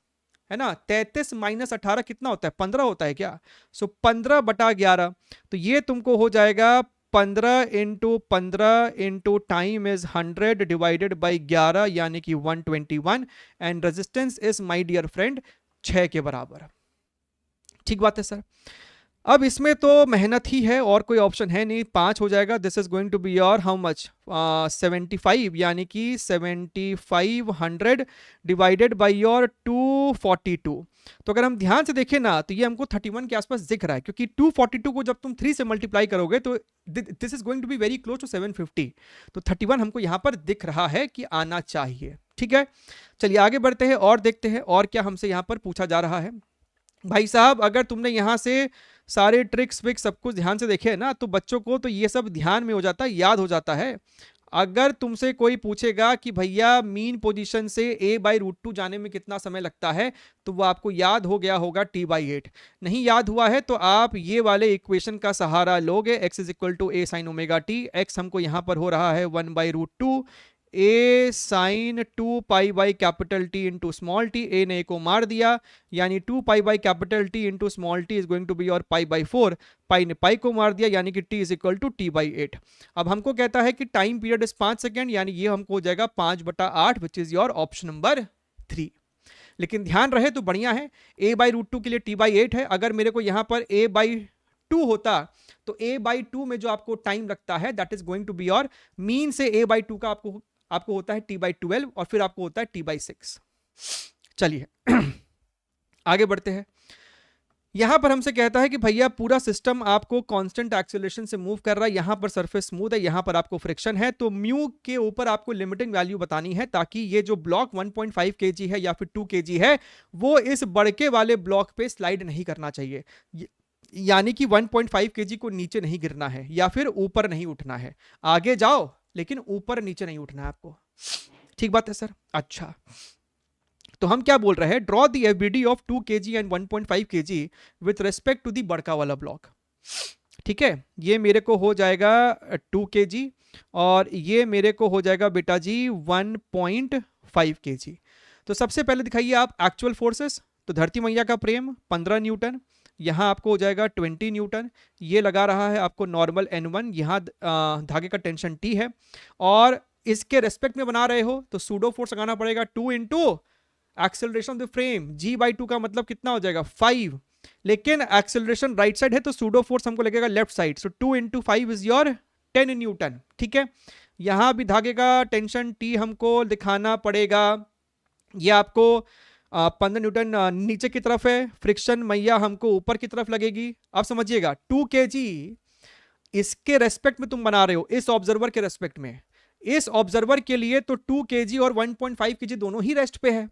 है ना। 33 माइनस 18 कितना होता है? 15 होता है क्या? सो 15/11, तो ये तुमको हो जाएगा 15 into 15 into time is 100 divided by 11, यानी कि 121, and resistance is my dear friend 6 के बराबर। ठीक बात है सर। अब इसमें तो मेहनत ही है और कोई ऑप्शन है नहीं, 5 हो जाएगा। This is going to be your how much? 75, यानी कि 7500 डिवाइडेड बाय योर 242। तो अगर हम ध्यान से देखें ना तो ये हमको 31 के आसपास दिख रहा है, क्योंकि 242 को जब तुम 3 से मल्टीप्लाई करोगे तो this is going to be very close to 750। तो 31 हमको यहां पर दिख रहा है कि आना चाहिए। ठीक है, चलिए आगे बढ़ते हैं और देखते हैं और क्या हमसे यहां पर पूछा जा रहा है। भाई साहब अगर तुमने यहां से सारे ट्रिक्स विक्स सब कुछ ध्यान से देखे ना तो बच्चों को तो ये सब ध्यान में हो जाता है, याद हो जाता है। अगर तुमसे कोई पूछेगा कि भैया मीन पोजीशन से a/√2 जाने में कितना समय लगता है, तो वो आपको याद हो गया होगा t/8। नहीं याद हुआ है तो आप ये वाले इक्वेशन का सहारा लोगे, x is equal to a sin ωt। x हमको यहां पर हो रहा है 1/√2 a sin 2π/T into small t. a ने a को मार दिया, यानी 2π/T into small t is going to be और π/4। पाई ने पाई को मार दिया, यानी कि t is equal to t/8। अब हमको कहता है कि टाइम पीरियड इज 5 सेकेंड, यानी ये हमको हो जाएगा 5/8 विच इज योर ऑप्शन नंबर 3। लेकिन ध्यान रहे तो बढ़िया है, a/√2 के लिए t/8 है। अगर मेरे को यहां पर a/2 होता तो a/2 में जो आपको टाइम लगता है that is going to be your mean से a/2 का आपको होता है t/12 और फिर आपको होता है t/6। चलिए आगे बढ़ते हैं। यहां पर हमसे कहता है कि भैया पूरा सिस्टम आपको कांस्टेंट एक्सेलरेशन से मूव कर रहा है, यहां पर सरफेस स्मूथ है, यहां पर आपको फ्रिक्शन है, तो म्यू के ऊपर आपको लिमिटिंग वैल्यू बतानी है ताकि ये जो ब्लॉक 1.5 kg है या फिर 2 kg है वो इस बड़के वाले ब्लॉक पे स्लाइड नहीं करना चाहिए, यानी कि 1.5 kg को नीचे नहीं गिरना है या फिर ऊपर नहीं उठना है। आगे जाओ लेकिन ऊपर नीचे नहीं उठना है आपको। ठीक बात है सर। अच्छा तो हम क्या बोल रहे हैं, draw the FBD of 2 kg and 1.5 kg with respect to the बड़का वाला ब्लॉक। ठीक है, ये मेरे को हो जाएगा 2 kg और ये मेरे को हो जाएगा बेटा जी 1.5 kg। तो सबसे पहले दिखाइए आप एक्चुअल फोर्सेस। तो धरती मैया का प्रेम 15 न्यूटन, यहाँ आपको हो जाएगा 20 न्यूटन। ये लगा रहा है आपको नॉर्मल N1, यहाँ धागे का टेंशन T है और इसके रेस्पेक्ट में बना रहे हो तो सूडो फोर्स लगाना पड़ेगा 2 into acceleration of the frame, G/2 का मतलब कितना हो जाएगा 5, लेकिन एक्सेलरेशन राइट साइड है तो सूडो फोर्स हमको लगेगा left side, so 2 into 5 is your 10 Newton. ठीक है, यहां भी धागे का टेंशन T हमको दिखाना पड़ेगा, ये आपको 15 न्यूटन नीचे की तरफ है, फ्रिक्शन मैया हमको ऊपर की तरफ लगेगी। अब समझिएगा 2 kg इसके रेस्पेक्ट में तुम बना रहे हो, इस ऑब्जर्वर के रेस्पेक्ट में, इस ऑब्जर्वर के लिए तो 2 kg और 1.5 kg दोनों ही रेस्ट पे है।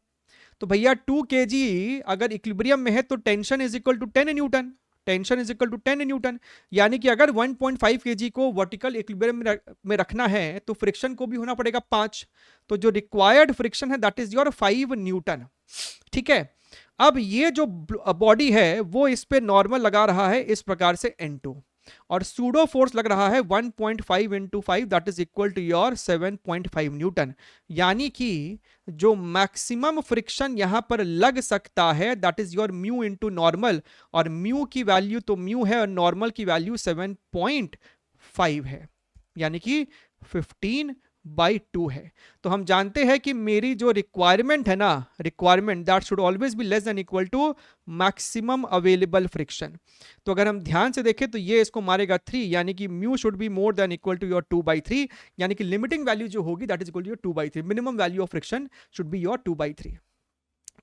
तो भैया 2 kg अगर इक्विलिब्रियम में है तो tension is equal to 10 newton, tension is equal to 10 newton, यानी कि अगर 1.5 kg को वर्टिकल इक्विलिब्रियम में रखना है तो फ्रिक्शन को भी होना पड़ेगा 5, तो जो रिक्वायर्ड फ्रिक्शन है दैट इज योर 5 न्यूटन। ठीक है, अब ये जो बॉडी है वो इस पे नॉर्मल लगा रहा है इस प्रकार से N2 और सूडो फोर्स लग रहा है 1.5 into 5 that is equal to your 7.5 newton, यानी कि जो मैक्सिमम फ्रिक्शन यहां पर लग सकता है that is your mu into normal, और म्यू की वैल्यू तो म्यू है और नॉर्मल की वैल्यू 7.5 है, यानी कि 15/2 है। तो हम जानते हैं कि मेरी जो रिक्वायरमेंट है ना, requirement that should always be less than equal to maximum available friction. तो अगर हम ध्यान से देखें तो ये इसको मारेगा 3, यानी कि mu should be more than equal to your 2/3, यानी कि लिमिटिंग वैल्यू जो होगी that is equal to your 2/3, minimum value of friction should be your 2/3।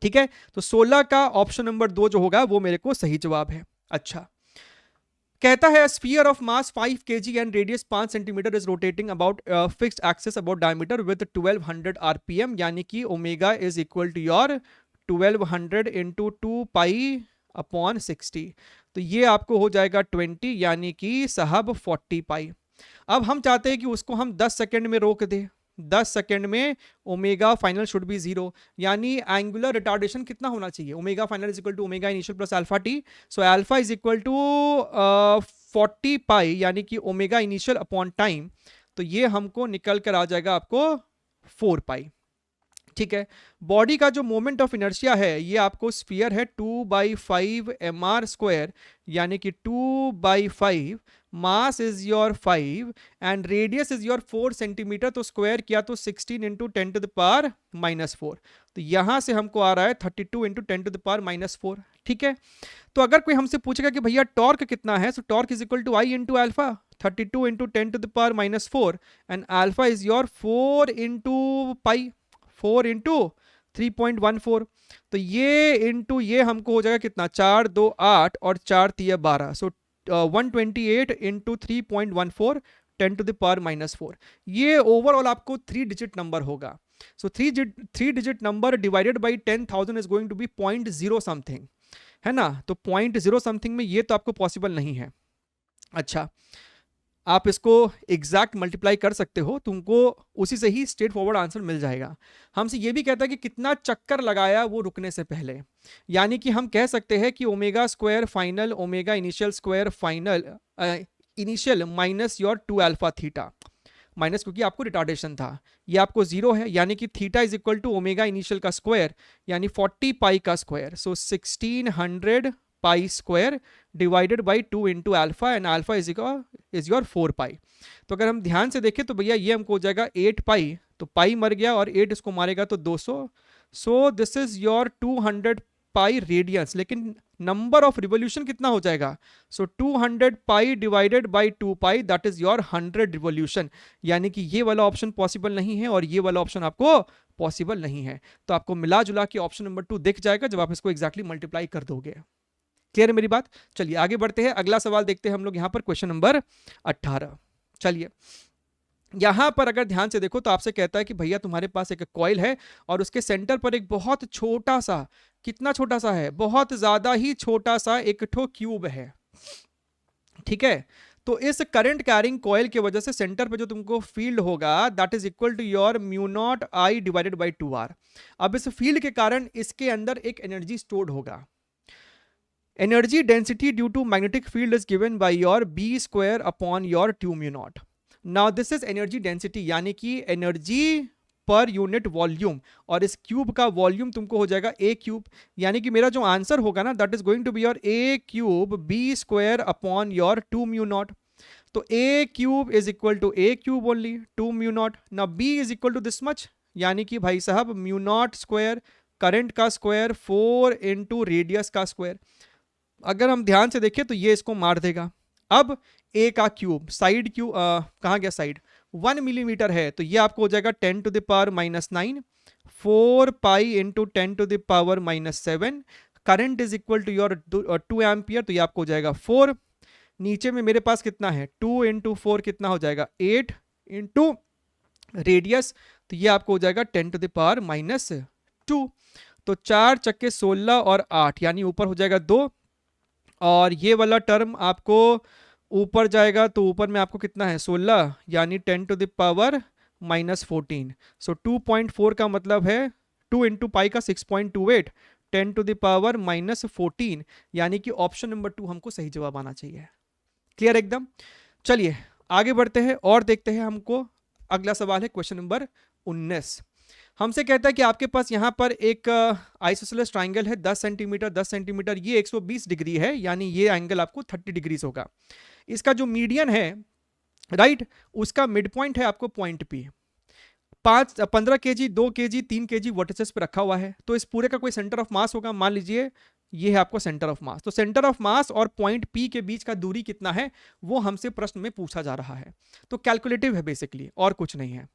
ठीक है, तो 16 का ऑप्शन नंबर 2 जो होगा वो मेरे को सही जवाब है। अच्छा, कहता है sphere of mass 5 kg and radius 5 centimetre is rotating about fixed axis about diameter with 1200 rpm, यानी कि omega is equal to your 1200 into 2π/60, तो ये आपको हो जाएगा 20, यानी कि साहब 40 पाई। अब हम चाहते हैं कि उसको हम 10 सेकेंड में रोक दें, 10 सेकेंड में ओमेगा फाइनल शुड बी 0, यानी एंगुलर रिटार्डेशन कितना होना चाहिए, omega final is equal to omega initial plus alpha t, so alpha is equal to 40 pi, यानी कि ओमेगा इनिशियल अपॉन टाइम, तो ये हमको निकल कर आ जाएगा आपको 4 पाई। ठीक है, बॉडी का जो मोमेंट ऑफ इनर्शिया है ये आपको स्फीयर है 2/5 mr², यानी कि 2/5, mass is your 5 and radius is your 4 centimetre, तो स्क्वायर किया तो 16 इंटू 10⁻⁻4, तो यहां से हमको आ रहा है 32 इंटू 10⁻⁻4। ठीक है, तो अगर कोई हमसे पूछेगा कि भैया टॉर्क कितना है, so torque is equal to I into alpha, 32 into 10⁻⁻4 and alpha is your 4 into pi, 4 into 3.14, तो ये इंटू ये हमको हो जाएगा कितना, 4 2 8 और 4 3 12, सो 128 इंटू 3.14 10⁻⁻4, ये ओवरऑल आपको 3 डिजिट नंबर होगा। So 3 digit number divided by 10,000 is going to be 0.0 something, है ना, तो 0.0 समथिंग में ये तो आपको पॉसिबल नहीं है। अच्छा, आप इसको एग्जैक्ट मल्टीप्लाई कर सकते हो, तुमको उसी से ही स्ट्रेट फॉरवर्ड आंसर मिल जाएगा। हमसे ये भी कहता है कि कितना चक्कर लगाया वो रुकने से पहले, यानी कि हम कह सकते हैं कि omega square final omega initial square final initial minus your 2 alpha theta, minus क्योंकि आपको रिटार्डेशन था, ये आपको 0 है, यानी कि theta is equal to omega initial का स्क्वायर, यानी 40 पाई का square, so 1600 pi square divided by 2 into alpha and alpha is your 4 pi. तो अगर हम ध्यान से देखें तो भैया ये हमको हो जाएगा 8 पाई, तो पाई मर गया और 8 इसको मारेगा तो 200, सो this is your 200 pi radiance, लेकिन नंबर ऑफ रिवोल्यूशन कितना हो जाएगा, सो 200 पाई divided by 2 pi that is your 100 revolution, यानी कि ये वाला ऑप्शन पॉसिबल नहीं है और ये वाला ऑप्शन आपको पॉसिबल नहीं है। तो आपको मिला जुला के ऑप्शन नंबर 2 दिख जाएगा जब आप इसको एग्जैक्टली मल्टीप्लाई कर दोगे। क्लियर है मेरी बात? चलिए आगे बढ़ते हैं, अगला सवाल देखते हैं हम लोग यहां पर, क्वेश्चन नंबर 18। चलिए यहां पर अगर ध्यान से देखो तो आपसे कहता है कि भैया तुम्हारे पास एक कॉइल है और उसके सेंटर पर एक बहुत छोटा सा, कितना छोटा सा है, बहुत ज्यादा ही छोटा सा एक ठो क्यूब है। ठीक है, तो इस करंट कैरिंग कॉइल की वजह से सेंटर पे जो तुमको फील्ड होगा that is equal to your mu naught I divided by 2r। अब इस फील्ड के कारण इसके अंदर एक एनर्जी स्टोर्ड होगा। Energy density due to magnetic field is given by your B square upon your 2 mu naught. Now this is energy density, यानी कि एनर्जी पर यूनिट वॉल्यूम, और इस क्यूब का वॉल्यूम तुमको हो जाएगा ए क्यूब, यानी कि मेरा जो आंसर होगा ना that is going to be your a cube b square upon your 2 mu naught. तो a cube is equal to a cube only 2 mu naught. ना b is equal to this much, यानी कि भाई साहब mu naught square current का square 4 into radius का square. अगर हम ध्यान से देखें तो ये इसको मार देगा। अब ए का क्यूब, साइड क्यूब कहाँ गया, साइड 1 मिलीमीटर है, तो ये आपको हो जाएगा 10 to the power -9, 4 pi into 10 to the power -7। Current is equal to your 2 ampere, तो ये आपको हो जाएगा 4। नीचे में मेरे पास कितना है, 2 इंटू 4 कितना हो जाएगा 8 इंटू रेडियस, तो ये आपको हो जाएगा 10 टू द पावर -2। तो 4 चक्के 16 और 8, यानी ऊपर हो जाएगा 2, और ये वाला टर्म आपको ऊपर जाएगा, तो ऊपर में आपको कितना है 16, यानी 10 टू द पावर -14। सो 2.4 का मतलब है 2 इंटू पाई का 6.28, 10 टू द पावर -14, यानी कि ऑप्शन नंबर 2 हमको सही जवाब आना चाहिए। क्लियर एकदम। चलिए आगे बढ़ते हैं और देखते हैं। हमको अगला सवाल है क्वेश्चन नंबर 19। हमसे कहता है कि आपके पास यहाँ पर एक आइसोसेलेस ट्राइंगल है 10 सेंटीमीटर 10 सेंटीमीटर, ये 120 डिग्री है, यानी ये एंगल आपको 30 डिग्रीज होगा। इसका जो मीडियन है राइट, उसका मिड पॉइंट है आपको point P. 15 KG 2 KG 3 KG vertices पे रखा हुआ है, तो इस पूरे का कोई सेंटर ऑफ मास होगा। मान लीजिए ये है आपको सेंटर ऑफ मास, तो सेंटर ऑफ मास और पॉइंट पी के बीच का दूरी कितना है वो हमसे प्रश्न में पूछा जा रहा है। तो कैलकुलेटिव है बेसिकली, और कुछ नहीं है।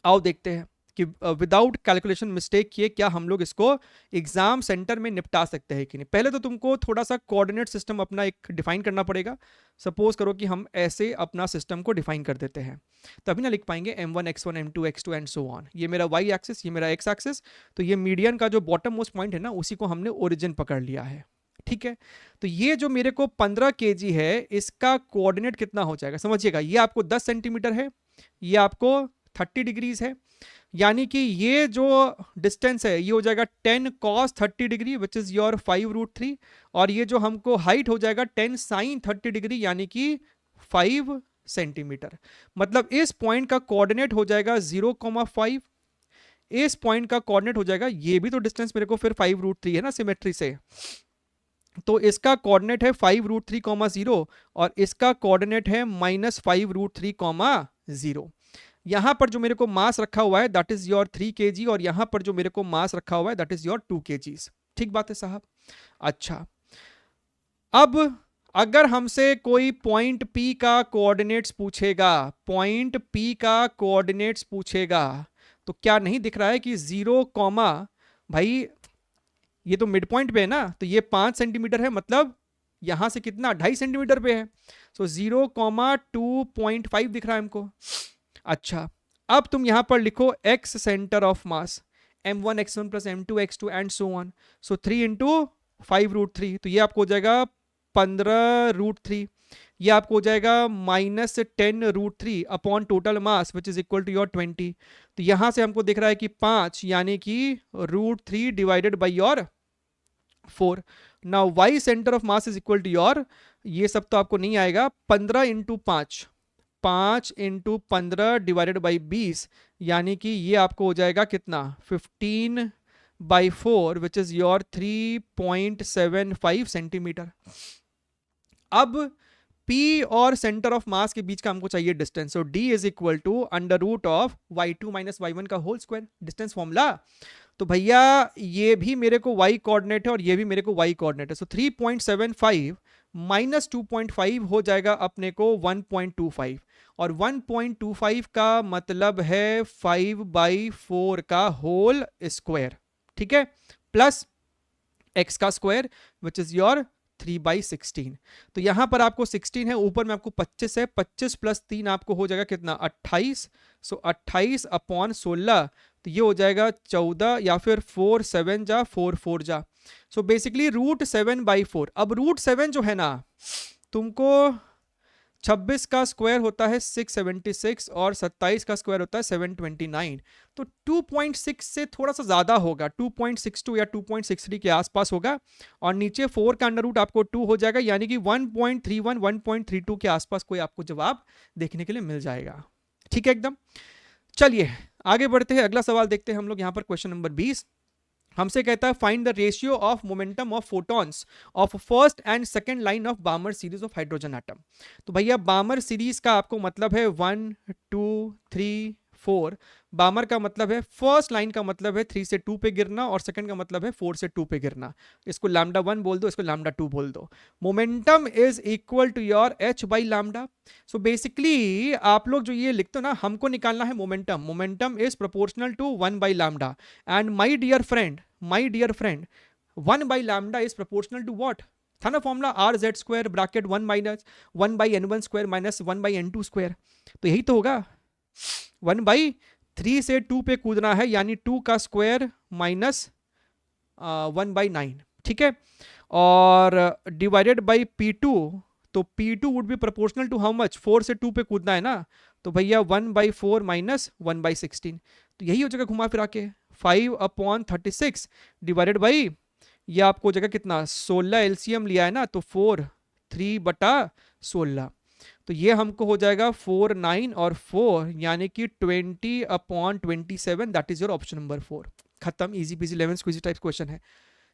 आओ देखते हैं कि विदाउट कैलकुलेशन मिस्टेक किए क्या हम लोग इसको एग्जाम सेंटर में निपटा सकते हैं कि नहीं। पहले तो तुमको थोड़ा सा कोऑर्डिनेट सिस्टम अपना एक डिफाइन करना पड़ेगा। सपोज करो कि हम ऐसे अपना सिस्टम को डिफाइन कर देते हैं, तभी ना लिख पाएंगे m1 x1 m2 x2 and so on. ये मेरा y एक्सिस, ये मेरा x एक्सिस, तो ये मीडियन का जो बॉटम मोस्ट पॉइंट है ना, उसी को हमने ओरिजिन पकड़ लिया है। ठीक है, तो ये जो मेरे को 15 kg है, इसका कोऑर्डिनेट कितना हो जाएगा समझिएगा। ये आपको 10 सेंटीमीटर है, ये आपको 30 डिग्रीज है, यानी कि ये जो डिस्टेंस है ये हो जाएगा 10 cos 30 degree which is your 5√3, और ये जो हमको हाइट हो जाएगा 10 sin 30 डिग्री, यानी कि 5 सेंटीमीटर। मतलब इस पॉइंट का कोऑर्डिनेट हो जाएगा 0,5, इस पॉइंट का कोऑर्डिनेट हो जाएगा, ये भी तो डिस्टेंस मेरे को फिर 5√3 है ना सिमेट्री से, तो इसका कोऑर्डिनेट है 5√3,0 और इसका कोऑर्डिनेट है -5√3,0। यहां पर जो मेरे को मास रखा हुआ है दैट इज योर 3 kg, और यहां पर जो मेरे को मास रखा हुआ है दैट इज योर 2 kgs। ठीक बात है साहब। अच्छा, अब अगर हमसे कोई पॉइंट P का कोऑर्डिनेट्स पूछेगा, पॉइंट P का कोऑर्डिनेट्स पूछेगा, तो क्या नहीं दिख रहा है कि 0, भाई ये तो मिड पॉइंट पे है ना, तो ये 5 सेंटीमीटर है, मतलब यहां से कितना 2.5 सेंटीमीटर पे है। सो 0,2.5 दिख रहा है हमको। अच्छा, अब तुम यहां पर लिखो x centre of mass, m1 x1 plus m2 x2 and so on. So 3 into 5√3, तो ये आपको हो जाएगा 15√3, ये आपको हो जाएगा -10√3 upon total mass which is equal to your 20। तो यहां से हमको दिख रहा है कि 5, यानी कि √3 divided by your 4। Now y centre of mass is equal to your, ये सब तो आपको नहीं आएगा, 15 इंटू 5, 5 इंटू 15 डिवाइडेड बाई 20, यानी कि ये आपको हो जाएगा कितना 15/4 विच इज योर 3.75 सेंटीमीटर। अब P और सेंटर ऑफ मास के बीच का हमको चाहिए distance, so D is equal to √of y2 माइनस y1 का होल स्क्वायर, डिस्टेंस फॉर्मूला। तो भैया ये भी मेरे को y कोऑर्डिनेट है और ये भी मेरे को y कोऑर्डिनेट है, सो 3.75 माइनस 2.5 हो जाएगा अपने को 1.25, और 1.25 का मतलब है 5/4 का होल स्क्वायर। ठीक है, प्लस x का स्क्वायर विच इज योर 3/16। तो यहां पर आपको 16 है, ऊपर में आपको 25 है, 25 प्लस 3 आपको हो जाएगा कितना 28। सो 28 अपॉन 16, तो ये हो जाएगा 14, या फिर 4 7 जा 4 4 जा। So basically √7/4। अब √7 जो है ना, तुमको 26 का स्क्वायर होता है 676 और 27 का स्क्वायर होता है 729। तो 2.6 से थोड़ा सा ज़्यादा होगा, 2.62 या 2.63 के आसपास होगा। और नीचे 4 का अंडर रूट आपको 2 हो जाएगा, यानी कि 1.31 1.32 के आसपास कोई आपको जवाब देखने के लिए मिल जाएगा। ठीक है एकदम। चलिए आगे बढ़ते हैं, अगला सवाल देखते हैं हम लोग यहाँ पर। क्वेश्चन नंबर 20 हमसे कहता है find the ratio of momentum of photons of first and second line of बामर series of hydrogen atom. तो भैया बामर सीरीज का आपको मतलब है 1 2 3 4। बामर का मतलब है फर्स्ट लाइन का मतलब है 3 से 2 पे गिरना और सेकंड का मतलब है 4 से 2 पे गिरना। इसको लैम्डा 1 बोल दो, इसको लैम्डा 2 बोल दो। Momentum is equal to your h by lambda. So basically आप लोग जो ये लिखते हो ना, हमको निकालना है momentum. Momentum is proportional to 1 by lambda and my dear friend 1 by lambda is proportional to what था ना formula, R Z square bracket 1 minus 1 by n one square minus 1 by n2 square. तो यही तो होगा। 1/3 से 2 पे कूदना है, यानी 2 का स्क्वायर माइनस 1/9। ठीक है, और डिवाइडेड बाई P2। तो P2 would be proportional to how much, 4 से 2 पे कूदना है ना, तो भैया 1/4 माइनस 1/16। तो यही हो जाएगा घुमा फिरा के 5/36 डिवाइडेड बाई, ये आपको हो जाएगा कितना, 16 एलसीएम लिया है ना, तो 4 3/16। तो ये हमको हो जाएगा 4 9 और 4, यानी कि 20/27। That is your option number 4। खत्म, easy PG 11 Quizzy type question है।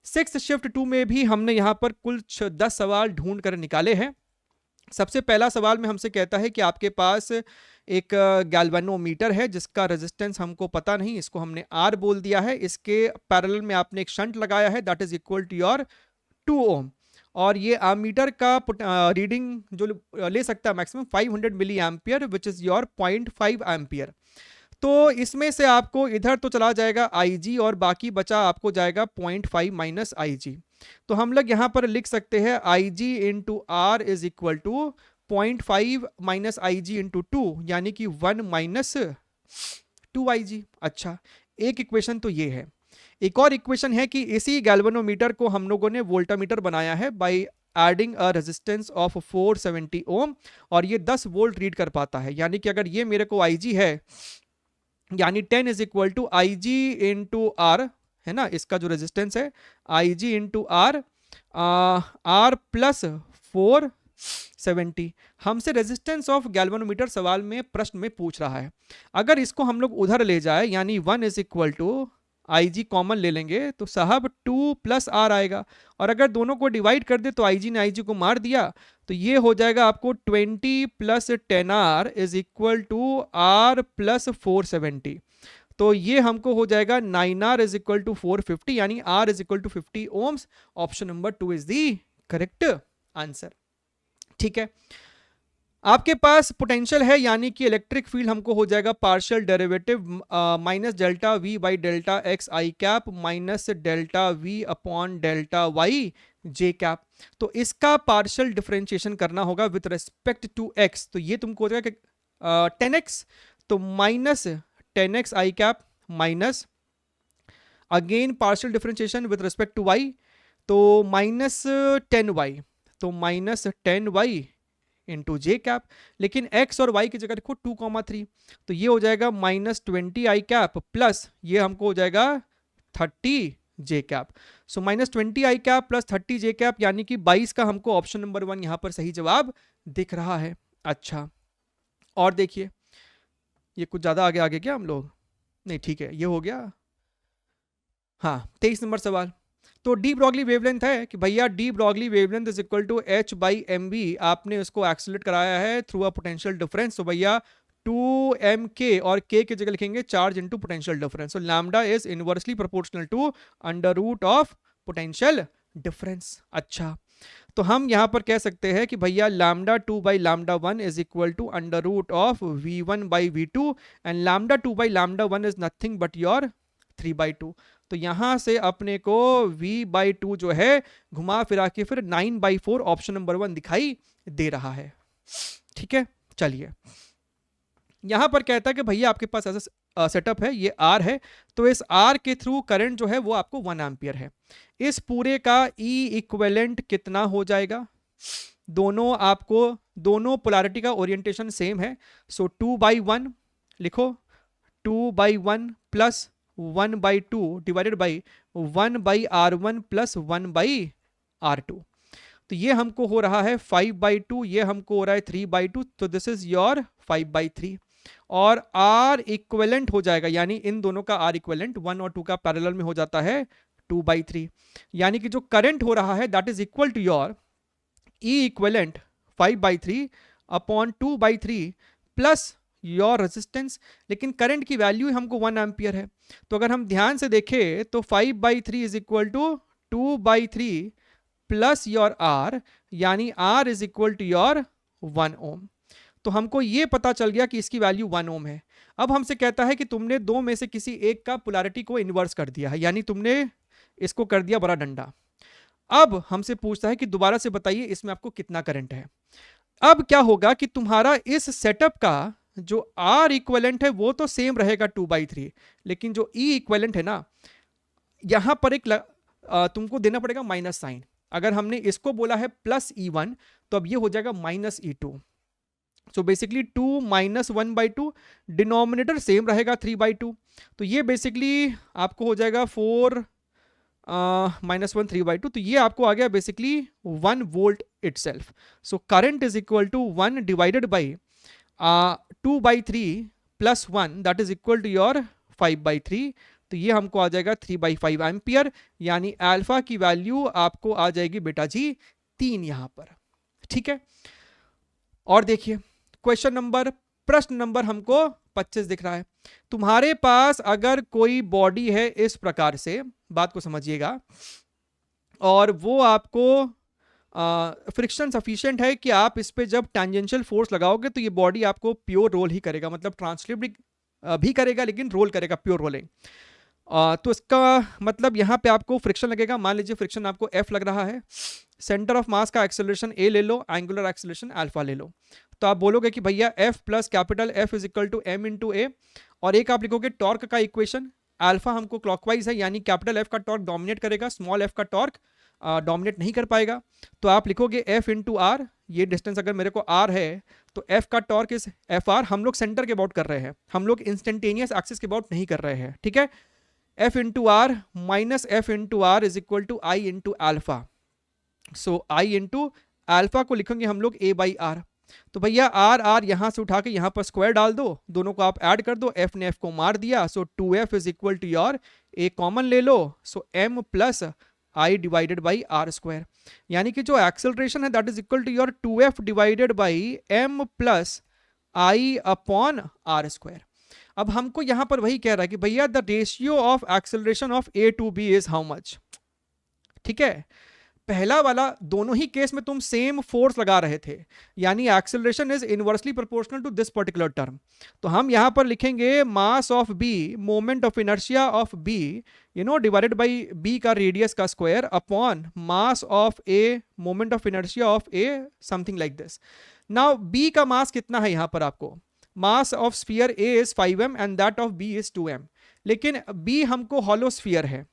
6th शिफ्ट 2 में भी हमने यहाँ पर कुल 10 सवाल ढूंढ कर निकाले हैं। सबसे पहला सवाल में हमसे कहता है कि आपके पास एक गैल्वेनोमीटर है जिसका रेजिस्टेंस हमको पता नहीं, इसको हमने R बोल दिया है। इसके पैरेलल में आपने एक शंट लगाया है, that is equal to your 2 ohm. और ये आमीटर का रीडिंग जो ले सकता है maximum 500 milli ampere which is your 0.5 ampere. तो इसमें से आपको इधर तो चला जाएगा IG और बाकी बचा आपको जाएगा 0.5 माइनस IG। तो हम लोग यहाँ पर लिख सकते हैं IG into R is equal to 0.5 minus IG into 2, यानी कि 1 माइनस 2IG। अच्छा, एक इक्वेशन तो ये है। एक और इक्वेशन है कि इसी गैल्वेनोमीटर को हम लोगों ने वोल्टामीटर बनाया है by adding a resistance of 470 ओम, और ये 10 वोल्ट रीड कर पाता है। यानी कि अगर ये मेरे को IG है, यानी 10 is equal to IG into R है ना, इसका जो रेजिस्टेंस है IG इंटू R प्लस 470। हमसे रेजिस्टेंस ऑफ गैल्वेनोमीटर सवाल में प्रश्न में पूछ रहा है। अगर इसको हम लोग उधर ले जाए, यानी 1 is equal to IG common ले लेंगे तो साहब 2 प्लस R आएगा, और अगर दोनों को डिवाइड कर दे तो IG ने IG को मार दिया, तो ये हो जाएगा आपको 20 plus 10R is equal to R plus 470। तो ये हमको हो जाएगा 9R इज इक्वल टू 450, यानी R is equal to 50 ohms. Option number 2 is the correct answer. ठीक है, आपके पास पोटेंशियल है, यानी कि इलेक्ट्रिक फील्ड हमको हो जाएगा partial derivative minus delta V by delta x I cap minus delta V upon delta Y J cap. तो इसका पार्शियल डिफरेंशिएशन करना होगा विथ रेस्पेक्ट टू x। तो ये तुमको हो जाएगा 10x, तो minus 10x i cap minus again partial differentiation with respect to y, तो माइनस 10y, तो minus 10y into j cap. लेकिन x और y की जगह देखो 2,3, तो ये हो जाएगा माइनस 20 आई कैप प्लस ये हमको हो जाएगा 30 जे कैप। सो माइनस 20 आई कैप प्लस 30 जे कैप, यानी कि 22 का हमको ऑप्शन नंबर 1 यहां पर सही जवाब दिख रहा है। अच्छा, और देखिए ये कुछ ज्यादा आगे आगे क्या हम लोग, नहीं ठीक है, ये हो गया। हाँ, 23 नंबर सवाल। तो डी ब्रॉगली वेवलेंथ है कि भैया de Broglie wavelength is equal to h by mv। आपने उसको एक्सेलरेट कराया है थ्रू अ पोटेंशियल डिफरेंस। तो भैया 2mk और k की जगह लिखेंगे charge into potential difference. So lambda is inversely proportional to under root of potential difference. अच्छा, तो हम यहां पर कह सकते हैं कि भैया lambda 2 by lambda 1 is equal to under root of v1 by v2 and lambda 2 by lambda 1 is nothing but your 3/2। तो यहां से अपने को v/2 जो है घुमा फिरा के फिर 9/4 ऑप्शन नंबर 1 दिखाई दे रहा है। ठीक है, चलिए यहां पर कहता है कि भैया आपके पास ऐसा सेटअप है, ये R है, तो इस R के थ्रू करंट जो है वो आपको 1 एम्पियर है। इस पूरे का E इक्विवेलेंट कितना हो जाएगा, दोनों पोलैरिटी का ओरिएंटेशन सेम है। सो 2/1 लिखो, 2/1 plus 1/2 divided by 1/R1 plus 1/R2। तो ये हमको हो रहा है 5/2, ये हमको हो रहा है 3/2, तो दिस इज योर 5/3। और R इक्विवेलेंट हो जाएगा, यानी इन दोनों का R इक्विवेलेंट 1 और 2 का पैरेलल में हो जाता है 2/3। यानी कि जो करंट हो रहा है that is equal to your E equivalent 5/3 upon 2/3 plus your resistance. लेकिन करंट की वैल्यू हमको 1 एम्पियर है, तो अगर हम ध्यान से देखें तो 5/3 is equal to 2/3 plus your R, यानी R is equal to your 1 ohm. तो हमको ये पता चल गया कि इसकी वैल्यू 1 ओम है। अब हमसे कहता है कि तुमने दो में से किसी एक का पोलैरिटी को इन्वर्स कर दिया है, यानी तुमने इसको कर दिया बड़ा डंडा। अब हमसे पूछता है कि दोबारा से बताइए इसमें आपको कितना करंट है। अब क्या होगा कि तुम्हारा इस सेटअप का जो R इक्विवेलेंट है वो तो सेम रहेगा 2/3, लेकिन जो E इक्विवेलेंट है ना, यहां पर तुमको देना पड़ेगा माइनस साइन। अगर हमने इसको बोला है प्लस E1 तो अब ये हो जाएगा minus E2। So basically 2 minus 1/2, denominator same रहेगा 3/2, तो ये बेसिकली आपको हो जाएगा 4 माइनस 1 3/2, तो ये आपको आ गया basically 1 volt itself. So current is equal to 1 divided by 2/3 plus 1 that is equal to your 5/3, तो ये हमको आ जाएगा 3/5 एम्पियर, यानी अल्फा की वैल्यू आपको आ जाएगी बेटा जी 3 यहां पर। ठीक है, और देखिए प्रश्न नंबर हमको 25 दिख रहा है। तुम्हारे पास अगर कोई बॉडी है इस प्रकार से, बात को समझिएगा, और वो आपको फ्रिक्शन सफिशिएंट है कि आप इस पे जब टेंजेंशियल फोर्स लगाओगे तो ये बॉडी आपको प्योर रोल ही करेगा, मतलब ट्रांसलेट भी करेगा लेकिन रोल करेगा, प्योर रोलिंग। तो इसका मतलब यहाँ पे आपको फ्रिक्शन लगेगा। मान लीजिए फ्रिक्शन आपको F लग रहा है, सेंटर ऑफ मास का एक्सेलरेशन A ले लो, एंगुलर एक्सेलरेशन अल्फा ले लो, तो आप बोलोगे कि भैया F plus capital F is equal to M into A, और एक आप लिखोगे टॉर्क का इक्वेशन। अल्फा हमको क्लॉकवाइज है, यानी कैपिटल F का टॉर्क डोमिनेट करेगा, स्मॉल f का टॉर्क डोमिनेट नहीं कर पाएगा, तो आप लिखोगे F इंटू आर। ये डिस्टेंस अगर मेरे को R है तो F का टॉर्क इज FR। हम लोग सेंटर के अबाउट कर रहे हैं, हम लोग इंस्टेंटेनियस एक्सिस के अबाउट नहीं कर रहे हैं, ठीक है। F into R minus F into R is equal to I into alpha. So I into alpha को लिखेंगे हम लोग A बाई आर। तो भैया आर आर यहां से उठा के यहां पर स्क्वायर डाल दो, दोनों को आप ऐड कर दो, F ने F को मार दिया, so 2F is equal to your A common ले लो, so M plus I divided by R square, यानी कि जो एक्सेलरेशन है that is equal to your 2F divided by M plus I upon R square. अब हमको यहां पर वही कह रहा है कि भैया the ratio of acceleration of A to B is how much. ठीक है, पहला वाला दोनों ही केस में तुम सेम फोर्स लगा रहे थे, यानी acceleration is inversely proportional to this particular term. तो हम यहां पर लिखेंगे mass of B, moment of inertia of B, divided by B का रेडियस का square upon mass of A, moment of inertia of A, something like this. Now B का mass कितना है, यहां पर आपको mass of sphere A is 5m and that of B is 2m, लेकिन B हमको हॉलो स्फीयर है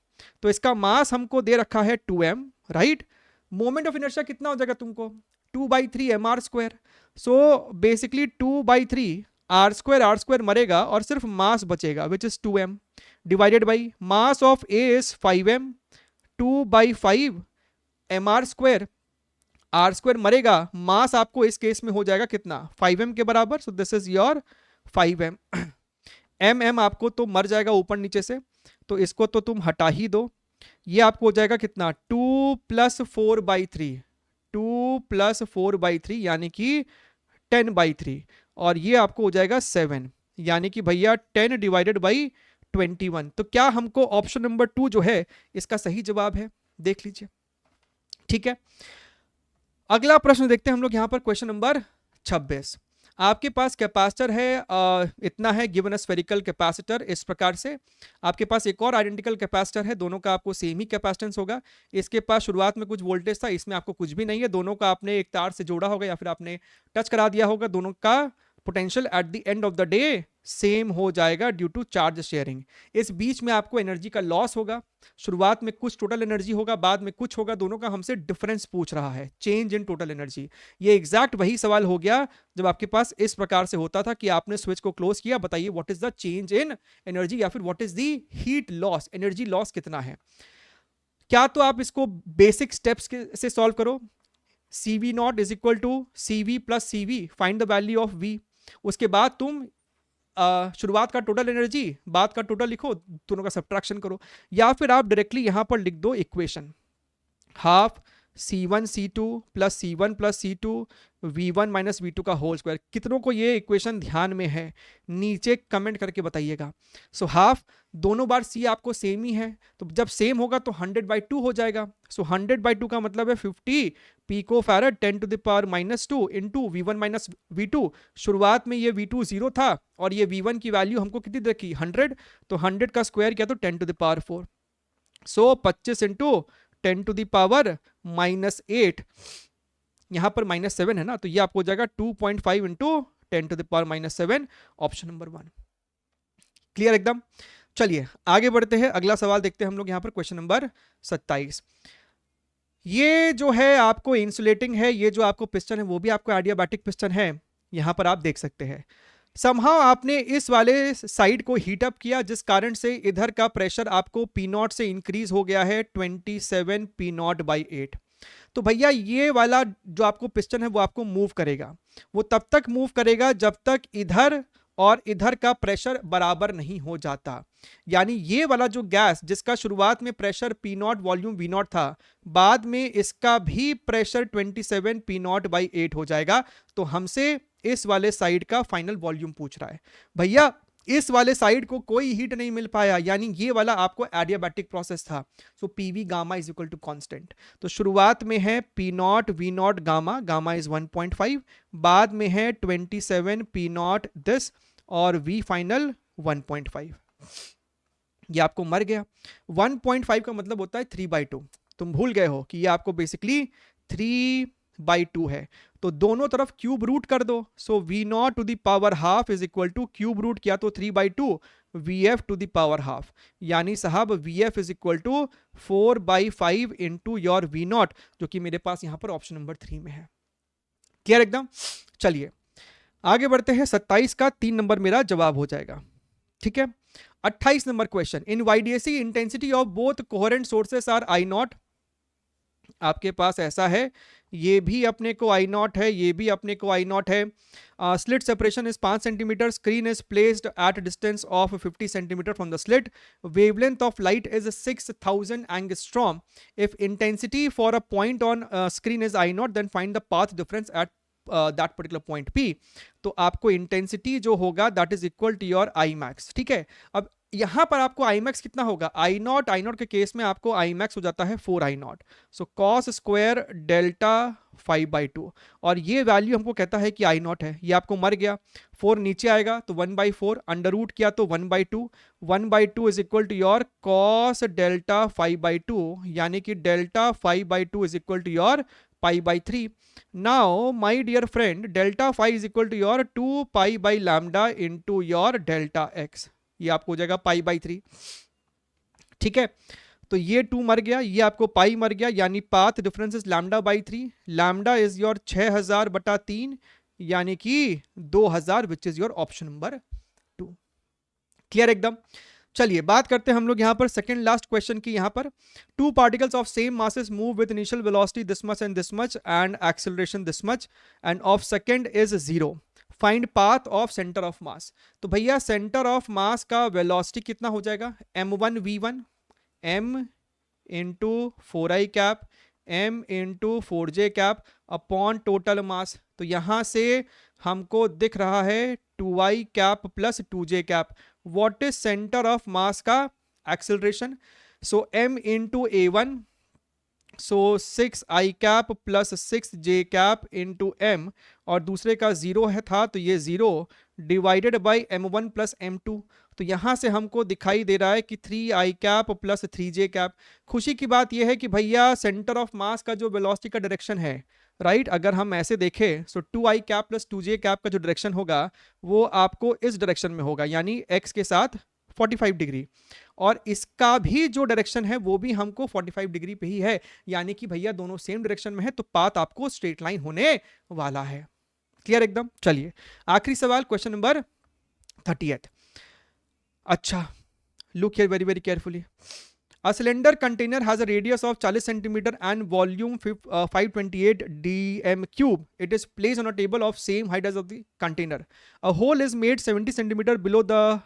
तो इसका मास हमको दे रखा है 2m, right. Moment of inertia कितना हो जाएगा तुमको 2/3 mr square. So basically 2/3 R square मरेगा और सिर्फ मास बचेगा which is 2m divided by mass of A is 5m, 2/5 mr square, R square मरेगा, मास आपको इस केस में हो जाएगा कितना 5m के बराबर, सो this is your 5m। mm आपको तो मर जाएगा ऊपर नीचे से, तो इसको तो तुम हटा ही दो, ये आपको हो जाएगा कितना 2 प्लस 4/3, 2 प्लस 4/3 यानी कि 10/3, और ये आपको हो जाएगा 7, यानी कि भैया 10 डिवाइडेड बाई 21। तो क्या हमको ऑप्शन नंबर 2 जो है इसका सही जवाब है, देख लीजिए। ठीक है, अगला प्रश्न देखते हैं हम लोग यहां पर, क्वेश्चन नंबर 26। आपके पास कैपेसिटर है, इतना है गिवन अ स्फेरिकल कैपेसिटर, इस प्रकार से। आपके पास एक और आइडेंटिकल कैपेसिटर है, दोनों का आपको सेम ही कैपेसिटेंस होगा। इसके पास शुरुआत में कुछ वोल्टेज था, इसमें आपको कुछ भी नहीं है, दोनों का आपने एक तार से जोड़ा होगा या फिर आपने टच करा दिया होगा, दोनों का potential at the end of the day same हो जाएगा ड्यू टू चार्ज शेयरिंग। इस बीच में आपको एनर्जी का लॉस होगा, शुरुआत में कुछ टोटल एनर्जी होगा, बाद में कुछ होगा, दोनों का हमसे डिफरेंस पूछ रहा है, चेंज इन टोटल एनर्जी। ये एग्जैक्ट वही सवाल हो गया जब आपके पास इस प्रकार से होता था कि आपने स्विच को क्लोज किया, बताइए what is the change in energy या फिर what is the heat loss, energy loss कितना है। क्या तो आप इसको बेसिक स्टेप्स से सॉल्व करो, CV naught is equal to CV plus CV, find the value of V। उसके बाद तुम शुरुआत का टोटल एनर्जी बाद का टोटल लिखो, दोनों का सब्ट्रैक्शन करो, या फिर आप डायरेक्टली यहां पर लिख दो equation half C1 C2 plus C1 plus C2 V1 minus V2 का होल स्क्वायर। कितनों को ये इक्वेशन ध्यान में है नीचे कमेंट करके बताइएगा। सो हाफ दोनों बार C आपको सेम ही है, तो जब सेम होगा तो 100/2 हो जाएगा। सो 100/2 का मतलब है 50 pico farad 10 to the power -2 into V1 minus V2। शुरुआत में ये V2 0 था और ये V1 की वैल्यू हमको कितनी रखी 100, तो 100 का स्क्वायर किया तो 10 to the power 4। So 25 into 10 to the power -8, यहां पर -7 है ना, तो ये आपको हो जाएगा 2.5 into 10 to the power -7, option number 1। Clear एकदम। चलिए आगे बढ़ते हैं, अगला सवाल देखते हैं हम लोग यहां पर, क्वेश्चन नंबर 27। ये जो है आपको इंसुलेटिंग है, ये जो आपको पिस्टन है वो भी आपको एडियाबैटिक पिस्टन है, यहां पर आप देख सकते हैं। समहाउ आपने इस वाले साइड को हीट अप किया, जिस कारण से इधर का प्रेशर आपको P0 से इंक्रीज हो गया है 27 P0/8। तो भैया ये वाला जो आपको पिस्टन है वो आपको मूव करेगा, वो तब तक मूव करेगा जब तक इधर और इधर का प्रेशर बराबर नहीं हो जाता। यानी ये वाला जो गैस जिसका शुरुआत में प्रेशर P0 वॉल्यूम V0 था, बाद में इसका भी प्रेशर 27 P0/8 हो जाएगा। तो हमसे इस वाले साइड का फाइनल वॉल्यूम पूछ रहा है। भैया इस वाले साइड को कोई हीट नहीं मिल पाया, यानी ये वाला आपको एडियाबैटिक प्रोसेस था। So PV gamma is equal to constant. तो शुरुआत में है P0 V0 gamma, gamma is 1.5, बाद में है 27 P0 दिस और V फाइनल 1.5। ये आपको मर गया। 1.5 का मतलब होता है 3/2। तुम भूल गए हो कि ये आपको बेसिकली 3/2 है, तो दोनों तरफ क्यूब रूट कर दो। So V0 to the power half is equal to cube root किया तो 3/2 VF to the power half, यानी साहब VF is equal to 4/5 into your V0, जो कि मेरे पास यहां पर ऑप्शन नंबर 3 में है। क्लियर एकदम। चलिए आगे बढ़ते हैं, 27 का 3 नंबर मेरा जवाब हो जाएगा। ठीक है, 28 number question, in YDAC intensity of both coherent sources are I0। आपके पास ऐसा है, ये भी अपने को I0 है, ये भी अपने को I0 है। Slit separation is 5 centimetre, screen is placed at distance of 50 centimetre from the slit, wavelength of light is 6000 angstrom. If intensity for a point on screen is I0 then find the path difference at that particular point P। तो आपको intensity जो होगा that is equal to your I max। ठीक है, अब यहां पर आपको I max कितना होगा, I0 के केस में आपको I max हो जाता है 4I0। सो cos स्क्वायर डेल्टा 5/2, और ये वैल्यू हमको कहता है कि I0 है, ये आपको मर गया। 4 नीचे आएगा तो 1/4, अंडर रूट किया तो 1/2, 1/2 is equal to your cos delta 5/2, यानी कि delta 5/2 is equal to your pi/3। Now my dear friend, delta phi is equal to your 2 pi by lambda into your delta x। ये आपको हो जाएगा pi/3। ठीक है, तो ये 2 मर गया, ये आपको पाई मर गया, यानी path difference is λ/3। Lambda is your 6000/3, यानी कि 2000, which is your option number 2। Clear एकदम। चलिए बात करते हैं हम लोग यहाँ पर सेकंड लास्ट क्वेश्चन की। यहाँ पर 2 particles of same masses move with initial velocity this much and this much and acceleration this much end of second is 0। Find path of centre of मास। तो भैया सेंटर ऑफ मास का velocity कितना हो जाएगा, m1 v1 m into 4i cap m into 4j cap upon total मास। तो यहां से हमको दिख रहा है 2i cap plus 2j cap. What is centre of मास का एक्सेलरेशन, सो m इंटू a1, सो 6i cap plus 6j cap into m, और दूसरे का 0 है था तो ये 0 divided by m1 plus m2। तो यहां से हमको दिखाई दे रहा है कि 3i cap plus 3j cap. खुशी की बात यह है कि भैया सेंटर ऑफ मास का जो वेलोसिटी का डायरेक्शन है राइट अगर हम ऐसे देखें सो 2i cap plus 2j cap का जो डायरेक्शन होगा वो आपको इस डायरेक्शन में होगा, यानी x के साथ 45 डिग्री, और इसका भी जो डायरेक्शन है वो भी हमको 45 डिग्री पे ही है, यानी कि भैया दोनों सेम डायरेक्शन में है, तो पाथ आपको स्ट्रेट लाइन होने वाला है। क्लियर एकदम। चलिए आखिरी सवाल, क्वेश्चन नंबर 38। अच्छा, look here very very carefully. A cylinder container has a radius of 40 centimeter and volume 528 dm cube. It is placed on a table of same height as of the container. A hole is made 70 centimeter below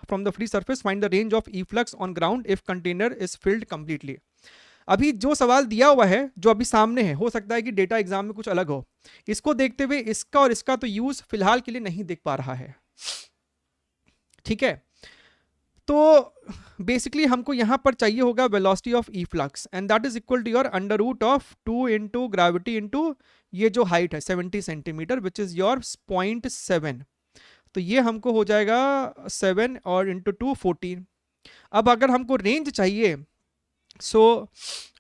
from the free surface. Find the range of efflux on ground if container is filled completely. अभी जो सवाल दिया हुआ है जो अभी सामने है, हो सकता है कि डेटा एग्जाम में कुछ अलग हो, इसको देखते हुए इसका और इसका तो यूज फिलहाल के लिए नहीं दिख पा रहा है। ठीक है, तो बेसिकली हमको यहां पर चाहिए होगा velocity of efflux, and that is equal to your under root of 2 into gravity into ये जो हाइट है 70 सेंटीमीटर विच इज योर 0.7, तो ये हमको हो जाएगा 7 और इंटू 2 14। अब अगर हमको रेंज चाहिए, so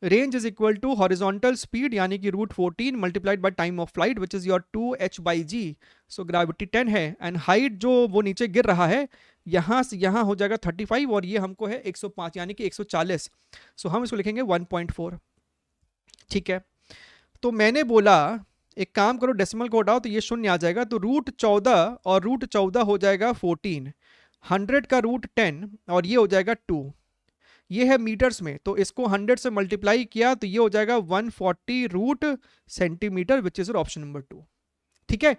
range is equal to horizontal speed यानी कि root 14 multiplied by time of flight which is your 2h/g, so gravity 10 है, एंड हाइट जो वो नीचे गिर रहा है यहां से यहां हो जाएगा 35 और ये हमको है 105 यानी कि 140, सो हम इसको लिखेंगे 1.4। ठीक है, तो मैंने बोला एक काम करो डेसिमल को हटाओ तो ये शून्य आ जाएगा, तो रूट 14 और रूट 14 हो जाएगा 14, 100 का रूट 10 और ये हो जाएगा 2, ये है मीटर्स में, तो इसको 100 से मल्टीप्लाई किया तो ये हो जाएगा 140 root centimetre which is option number 2। ठीक है,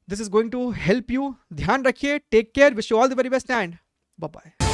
this is going to help you, ध्यान रखिए, take care, wish you all the very best and bye bye.